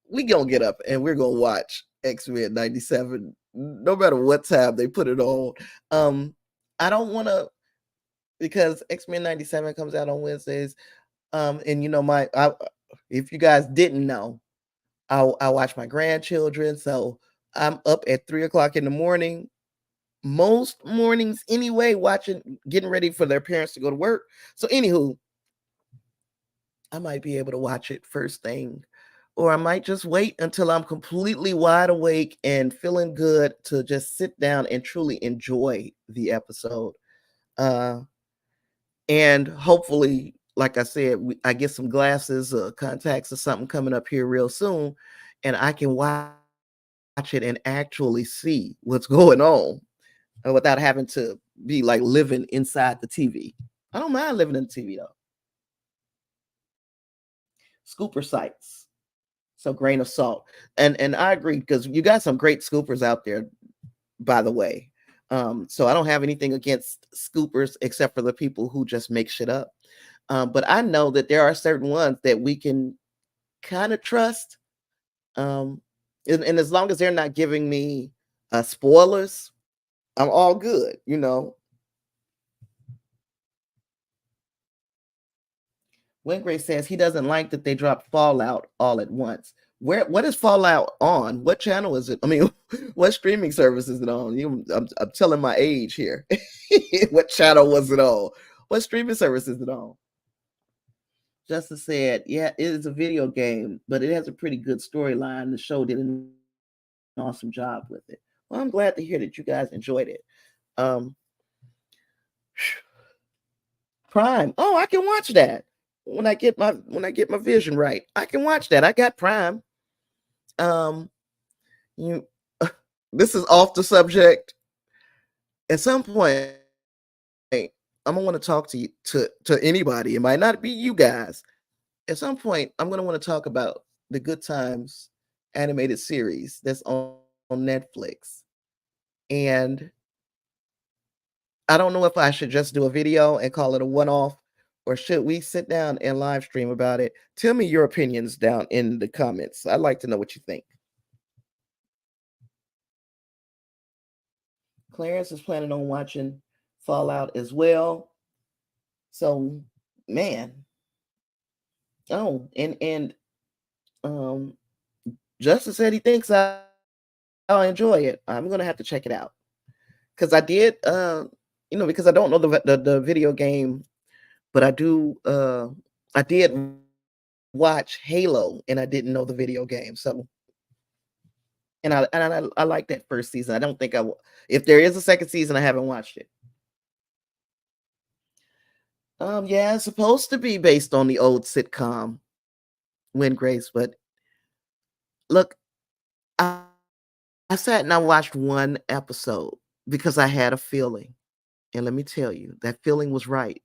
we gonna get up and we're gonna watch X-Men 97, no matter what time they put it on. I don't want to, because X-Men 97 comes out on Wednesdays. And if you guys didn't know, I watch my grandchildren, so I'm up at 3 o'clock in the morning, most mornings anyway, getting ready for their parents to go to work. So, anywho, I might be able to watch it first thing, or I might just wait until I'm completely wide awake and feeling good to just sit down and truly enjoy the episode. And hopefully, like I said, I get some glasses, contacts, or something coming up here real soon, and I can watch it and actually see what's going on without having to be like living inside the TV. I don't mind living in the TV though. Scooper sites. So grain of salt. And I agree because you got some great scoopers out there, by the way. So I don't have anything against scoopers except for the people who just make shit up. But I know that there are certain ones that we can kind of trust. Um, and as long as they're not giving me spoilers, I'm all good, you know. Wingray says he doesn't like that they dropped Fallout all at once. What is Fallout on? What channel is it? I mean, what streaming service is it on? I'm telling my age here. What channel was it on? What streaming service is it on? Justice said, yeah, it is a video game, but it has a pretty good storyline. The show did an awesome job with it. Well, I'm glad to hear that you guys enjoyed it. Um, Prime. Oh, I can watch that when I get my vision right. I can watch that. I got Prime. You this is off the subject. At some point, I'm gonna want to talk to you to anybody. It might not be you guys. At some point, I'm gonna want to talk about the Good Times animated series that's on Netflix. And I don't know if I should just do a video and call it a one-off, or should we sit down and live stream about it? Tell me your opinions down in the comments. I'd like to know what you think. Clarence is planning on watching Fallout as well. So, man. Oh, and um Justin said he thinks I'll enjoy it. I'm gonna have to check it out. Because I did because I don't know the video game, but I did watch Halo and I didn't know the video game. So I like that first season. I don't think I will. If there is a second season, I haven't watched it. Yeah, it's supposed to be based on the old sitcom Wind Grace, but look, I, I sat and I watched one episode because I had a feeling. And let me tell you, that feeling was right.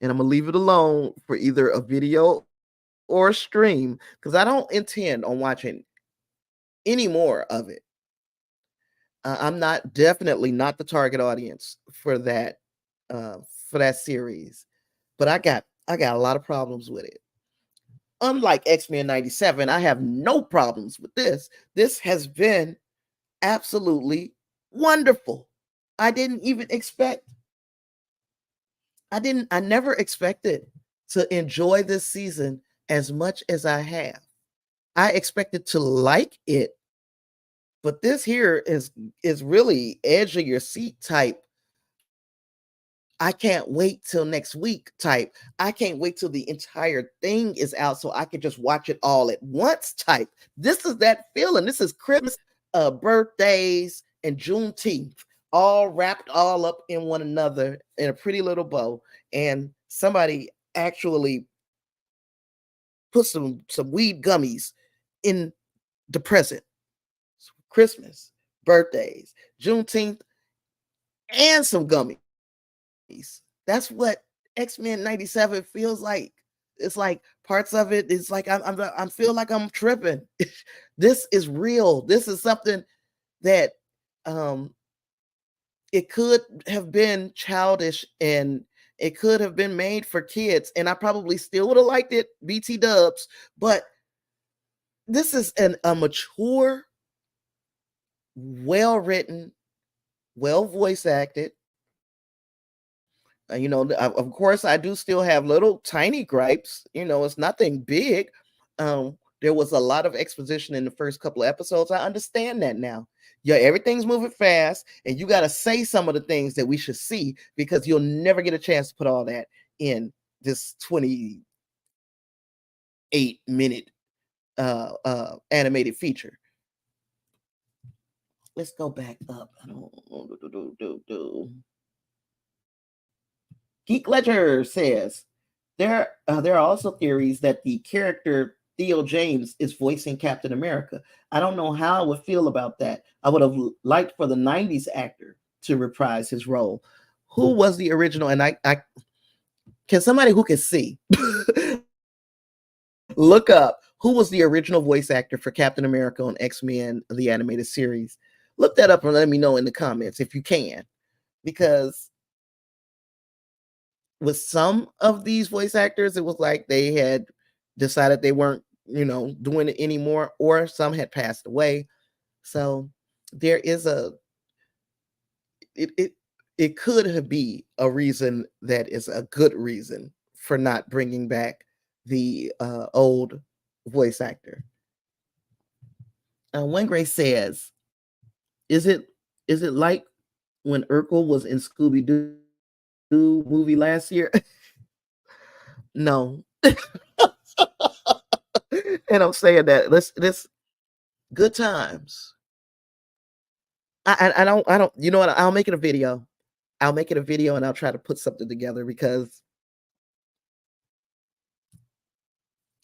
And I'm gonna leave it alone for either a video or a stream because I don't intend on watching any more of it. I'm not definitely not the target audience uh, for that series, but I got a lot of problems with it. Unlike X-Men 97, I have no problems with this. This has been absolutely wonderful. I didn't even expect I never expected to enjoy this season as much as I have. I expected to like it, but this here is really edge of your seat type. I can't wait till next week type. I can't wait till the entire thing is out so I can just watch it all at once type. This is that feeling. This is Christmas, birthdays, and Juneteenth all wrapped all up in one another in a pretty little bow. And somebody actually put some weed gummies in the present. Christmas, birthdays, Juneteenth, and some gummies. That's what X-Men 97 feels like. It's like parts of it. It's like I feel like I'm tripping. This is real. This is something that um it could have been childish and it could have been made for kids, and I probably still would have liked it, BT dubs, but this is a mature, well written, well voice acted. Of course, I do still have little tiny gripes. It's nothing big. There was a lot of exposition in the first couple of episodes. I understand that now. Yeah, everything's moving fast, and you got to say some of the things that we should see because you'll never get a chance to put all that in this 28-minute animated feature. Let's go back up. I don't. Geek Ledger says there are also theories that the character Theo James is voicing Captain America. I don't know how I would feel about that. I would have liked for the 90s actor to reprise his role. Who was the original? And I can somebody who can see look up Who was the original voice actor for Captain America on X-Men, the animated series? Look that up and let me know in the comments if you can, because with some of these voice actors, it was like they had decided they weren't, doing it anymore, or some had passed away. So there is it it it could have be a reason that is a good reason for not bringing back the old voice actor. Wingray says, "Is it like when Urkel was in Scooby Doo movie last year?" No, and I'm saying that this good times. I don't. You know what? I'll make it a video. I'll make it a video and I'll try to put something together because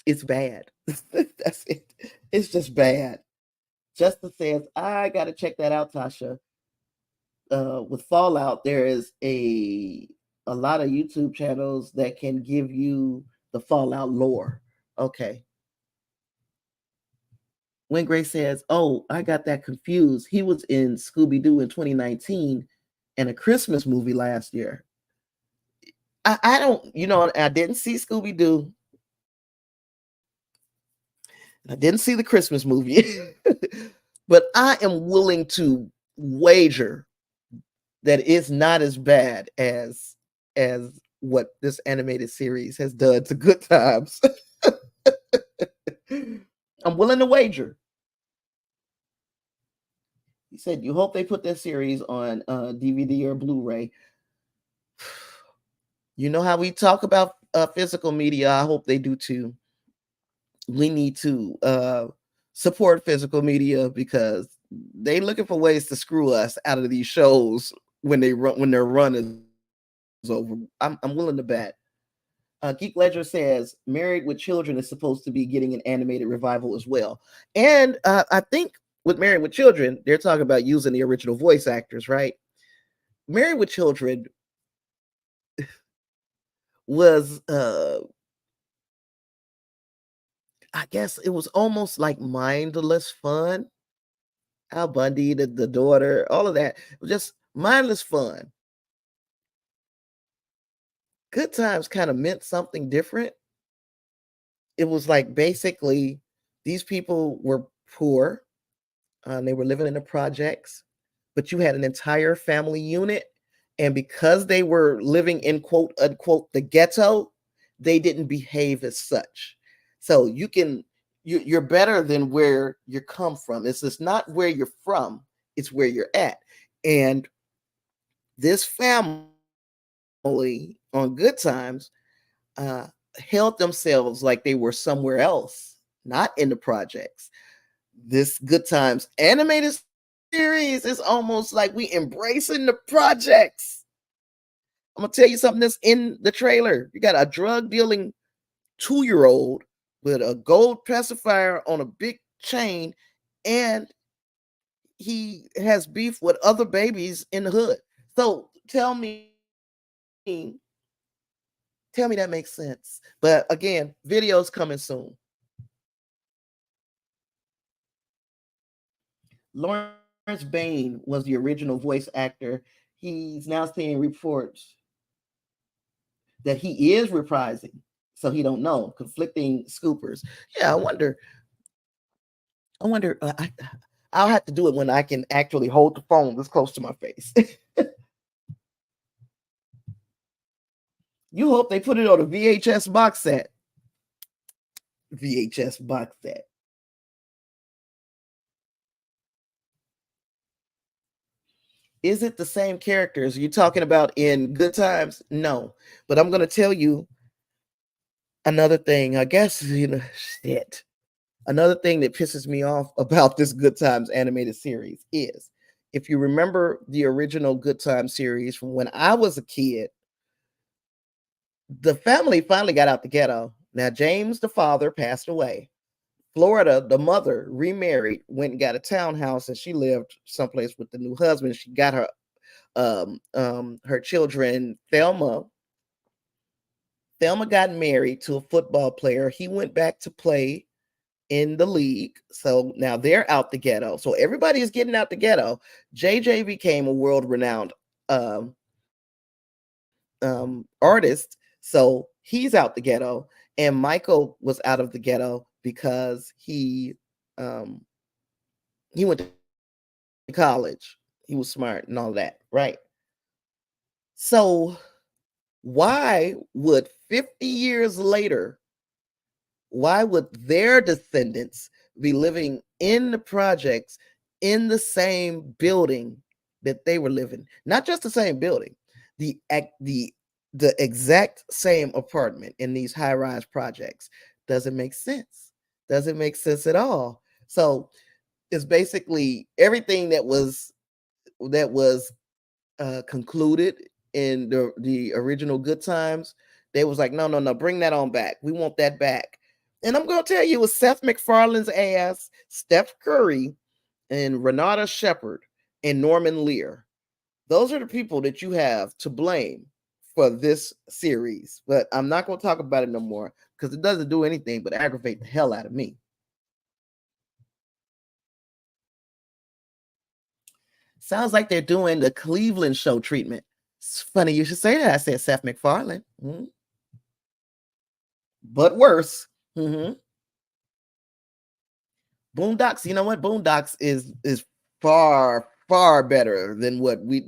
it's bad. That's it. It's just bad. Justice says, I gotta check that out, Tasha. With Fallout, there is a lot of YouTube channels that can give you the Fallout lore. Okay. When Grace says, "Oh, I got that confused. He was in Scooby Doo in 2019 and a Christmas movie last year." I don't, I didn't see Scooby Doo. I didn't see the Christmas movie, but I am willing to wager that it's not as bad as what this animated series has done to Good Times. I'm willing to wager. He said, "You hope they put that series on DVD or Blu-ray." You know how we talk about physical media. I hope they do too. We need to support physical media because they looking for ways to screw us out of these shows when their run is over. I'm willing to bet. Geek Ledger says Married with Children is supposed to be getting an animated revival as well, and I think with Married with Children they're talking about using the original voice actors, right? Married with Children was I guess it was almost like mindless fun. Al Bundy, the daughter, all of that. It was just mindless fun. Good Times kind of meant something different. It was like basically these people were poor. They were living in the projects, but you had an entire family unit. And because they were living in quote unquote the ghetto, they didn't behave as such. So you're better than where you come from. It's just not where you're from, it's where you're at. And this family on Good Times uh, held themselves like they were somewhere else, not in the projects. This Good Times animated series is almost like we embracing the projects. I'm gonna tell you something that's in the trailer. You got a drug dealing 2-year-old with a gold pacifier on a big chain, and he has beef with other babies in the hood. So tell me that makes sense. But again, videos coming soon. Lawrence Bain was the original voice actor. He's now seeing reports that he is reprising, so he don't know. Conflicting scoopers. Yeah, I wonder. I wonder. I'll have to do it when I can actually hold the phone this close to my face. You hope they put it on a VHS box set. VHS box set. Is it the same characters you're talking about in Good Times? No, but I'm going to tell you another thing. I guess shit. Another thing that pisses me off about this Good Times animated series is, if you remember the original Good Times series from when I was a kid, the family finally got out the ghetto. Now James, the father, passed away. Florida, the mother, remarried, went and got a townhouse, and she lived someplace with the new husband. She got her children. Thelma got married to a football player. He went back to play in the league. So now they're out the ghetto. So everybody is getting out the ghetto. JJ became a world-renowned um, artist. So he's out the ghetto. And Michael was out of the ghetto because um, he went to college. He was smart and all that, right? So why would 50 years later, why would their descendants be living in the projects in the same building that they were living? Not just the same building, the the exact same apartment in these high-rise projects. Doesn't make sense. Doesn't make sense at all. So it's basically everything that was concluded in the original Good Times. They was like, no, no, no, bring that on back. We want that back. And I'm gonna tell you, it was Seth MacFarlane's ass, Steph Curry, and Renata Shepard and Norman Lear. Those are the people that you have to blame for this series. But I'm not gonna talk about it no more because it doesn't do anything but aggravate the hell out of me. Sounds like they're doing the Cleveland show treatment. It's funny you should say that. I said Seth MacFarlane, but worse. Boondocks. You know what? Boondocks is far far better than what we.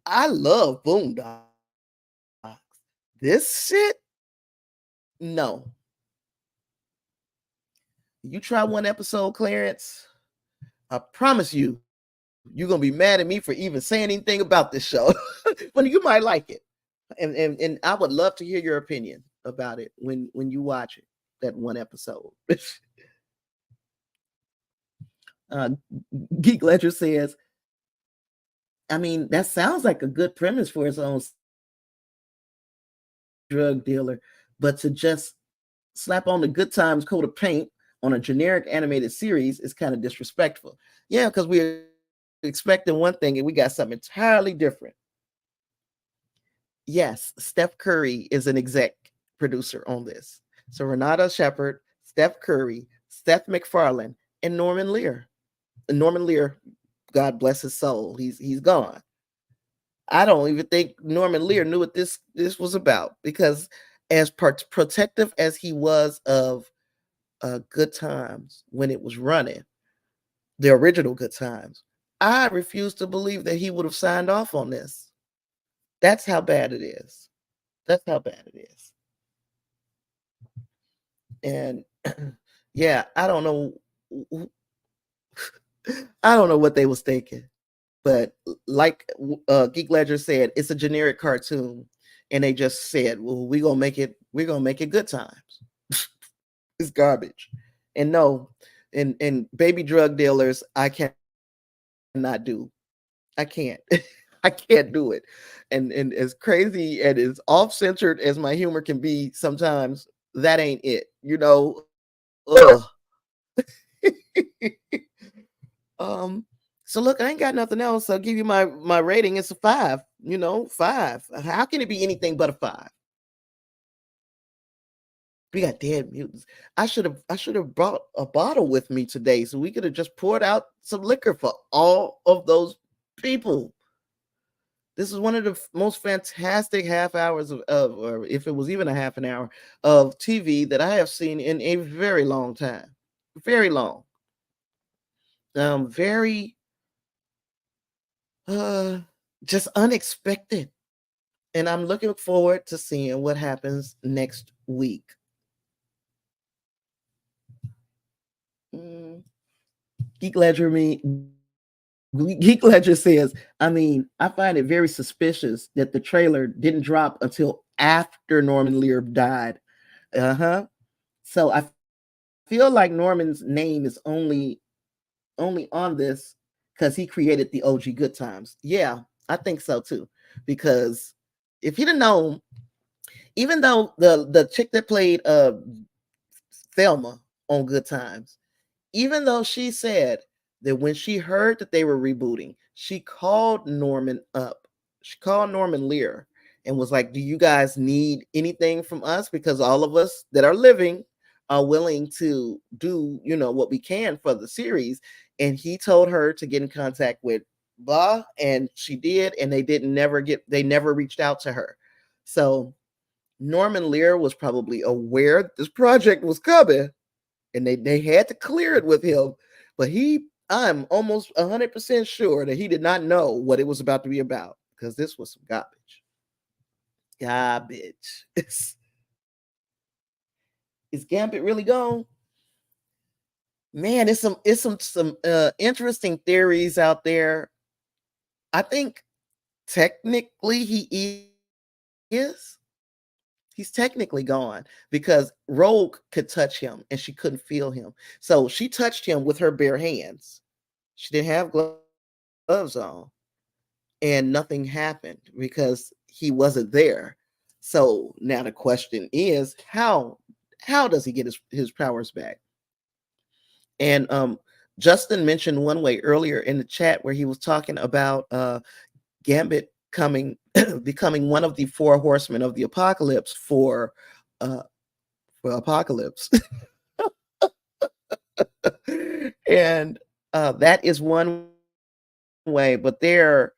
I love Boondocks. This shit, no. You try one episode, Clarence. I promise you, you're gonna be mad at me for even saying anything about this show. But you might like it, and I would love to hear your opinion about it when you watch it. That one episode. uh, Geek Ledger says, I mean, that sounds like a good premise for its own drug dealer, but to just slap on the Good Times coat of paint on a generic animated series is kind of disrespectful. Yeah, because we're expecting one thing and we got something entirely different. Yes, Steph Curry is an exec producer on this. So Renata Shepard, Steph Curry, Seth MacFarlane, and Norman Lear. And Norman Lear, God bless his soul, he's gone. I don't even think Norman Lear knew what this was about, because as protective as he was of Good Times when it was running, the original Good Times, I refuse to believe that he would have signed off on this. That's how bad it is. That's how bad it is. And yeah, I don't know. I don't know what they was thinking, but like Geek Ledger said, it's a generic cartoon, and they just said, "Well, we're gonna make it Good Times." It's garbage, and no, and baby drug dealers, I cannot do. I can't. I can't do it. And as crazy and as off-centered as my humor can be sometimes, that ain't it. Ugh. So look, I ain't got nothing else. I'll give you my rating. It's a 5. 5. How can it be anything but a 5? We got dead mutants. I should have brought a bottle with me today so we could have just poured out some liquor for all of those people. This is one of the most fantastic half hours of, or if it was even a half an hour of TV that I have seen in a very long time. Very long. Very just unexpected. And I'm looking forward to seeing what happens next week. Geek Ledger Geek Ledger says, I mean, I find it very suspicious that the trailer didn't drop until after Norman Lear died. So I feel like Norman's name is only on this because he created the OG Good Times. Yeah, I think so too. Because if he'd have known, even though the chick that played Thelma on Good Times, even though she said that when she heard that they were rebooting, she called Norman up. She called Norman Lear and was like, "Do you guys need anything from us? Because all of us that are living are willing to do, what we can for the series. And he told her to get in contact with blah, and she did, and they never reached out to her. So Norman Lear was probably aware this project was coming, and they had to clear it with him. But I'm almost 100% sure that he did not know what it was about to be about, because this was some garbage. Garbage. Is Gambit really gone? Man, it's some interesting theories out there. I think technically he is. He's technically gone because Rogue could touch him and she couldn't feel him. So she touched him with her bare hands. She didn't have gloves on, and nothing happened because he wasn't there. So now the question is, how does he get his powers back? And Justin mentioned one way earlier in the chat where he was talking about Gambit becoming one of the four horsemen of the apocalypse for Apocalypse. And that is one way, but there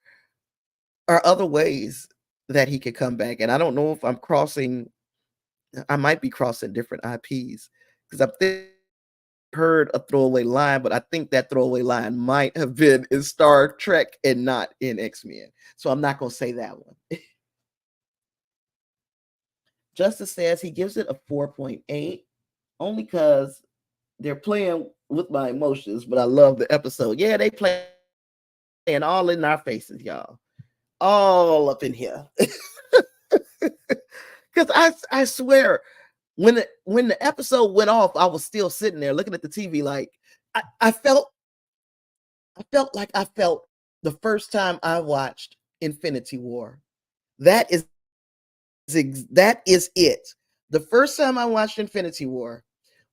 are other ways that he could come back. And I don't know if I might be crossing different IPs, because I've heard a throwaway line, but I think that throwaway line might have been in Star Trek and not in X-Men. So I'm not going to say that one. Justice says he gives it a 4.8 only because they're playing with my emotions, but I love the episode. Yeah, they playing all in our faces, y'all. All up in here. Because I swear, when the episode went off, I was still sitting there looking at the TV like I felt like I felt the first time I watched Infinity War. That is it. The first time I watched Infinity War,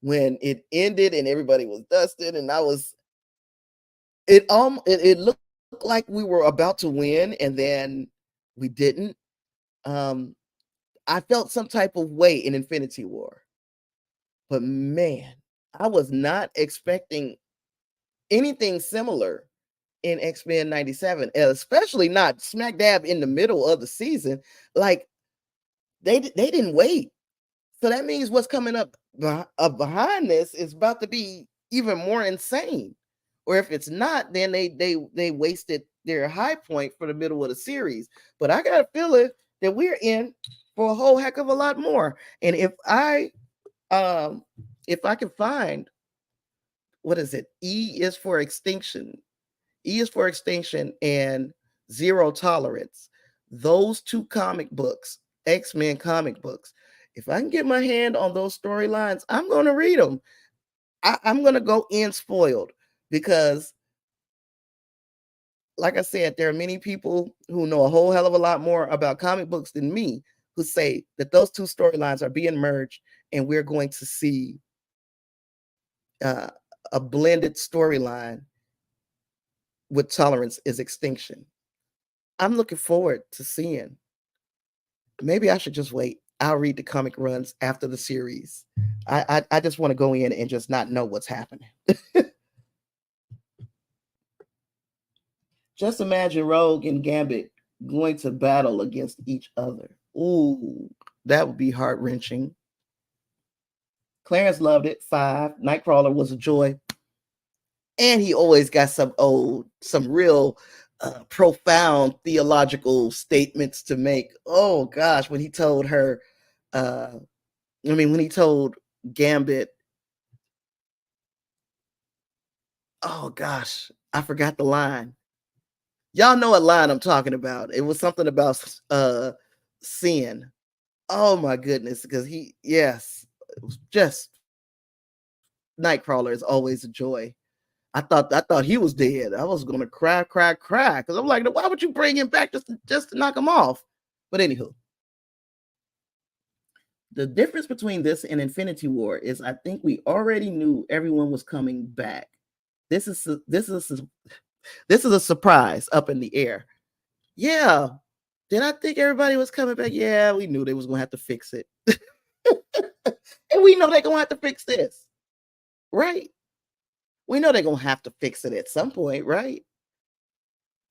when it ended and everybody was dusted, and it looked like we were about to win, and then we didn't. I felt some type of way in Infinity War. But man, I was not expecting anything similar in X-Men 97, especially not smack dab in the middle of the season. Like they didn't wait. So that means what's coming up behind this is about to be even more insane. Or if it's not, then they wasted their high point for the middle of the series. But I got a feeling that we're in for a whole heck of a lot more. And if I can find, what is it? E is for extinction. E is for extinction and Zero Tolerance. Those two comic books, X-Men comic books. If I can get my hand on those storylines, I'm going to read them. I'm going to go in spoiled because, like I said, there are many people who know a whole hell of a lot more about comic books than me who say that those two storylines are being merged and we're going to see a blended storyline with Tolerance is extinction. I'm looking forward to seeing. Maybe I should just wait. I'll read the comic runs after the series. I just want to go in and just not know what's happening. Just imagine Rogue and Gambit going to battle against each other. Ooh, that would be heart-wrenching. Clarence loved it. 5. Nightcrawler was a joy. And he always got some real profound theological statements to make. Oh gosh, when he told her, when he told Gambit, oh gosh, I forgot the line. Y'all know what line I'm talking about. It was something about sin. Oh my goodness, because it was just, Nightcrawler is always a joy. I thought he was dead. I was gonna cry, because I'm like, why would you bring him back just to knock him off? But anywho, the difference between this and Infinity War is I think we already knew everyone was coming back. This is a surprise up in the air. Yeah. Did I think everybody was coming back? Yeah, we knew they was gonna have to fix it. And we know they're gonna have to fix this, right? We know they're gonna have to fix it at some point, right?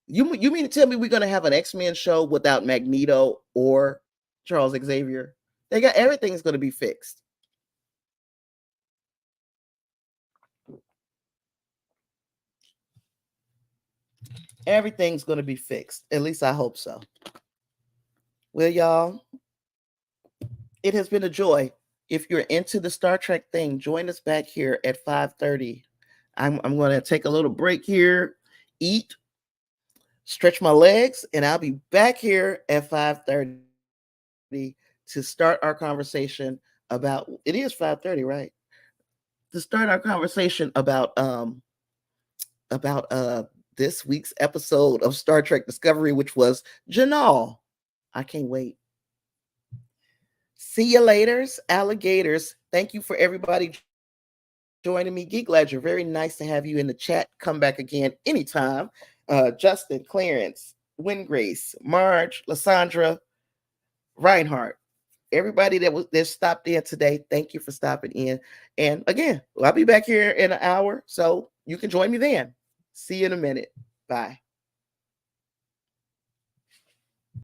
You mean to tell me we're gonna have an X-Men show without Magneto or Charles Xavier? They got everything's gonna be fixed. Everything's gonna be fixed. At least I hope so. Well, y'all, it has been a joy. If you're into the Star Trek thing, join us back here at 5:30. I'm going to take a little break here, eat, stretch my legs, and I'll be back here at 5:30 to start our conversation about. It is 5:30, right? To start our conversation about this week's episode of Star Trek Discovery, which was Janal. I can't wait. See you later, alligators. Thank you for everybody joining me. Geek Ledger, very nice to have you in the chat. Come back again anytime. Justin, Clarence, Wingrace, Marge, Lysandra, Reinhardt, everybody that stopped in today, thank you for stopping in. And again, I'll be back here in an hour, so you can join me then. See you in a minute. Bye.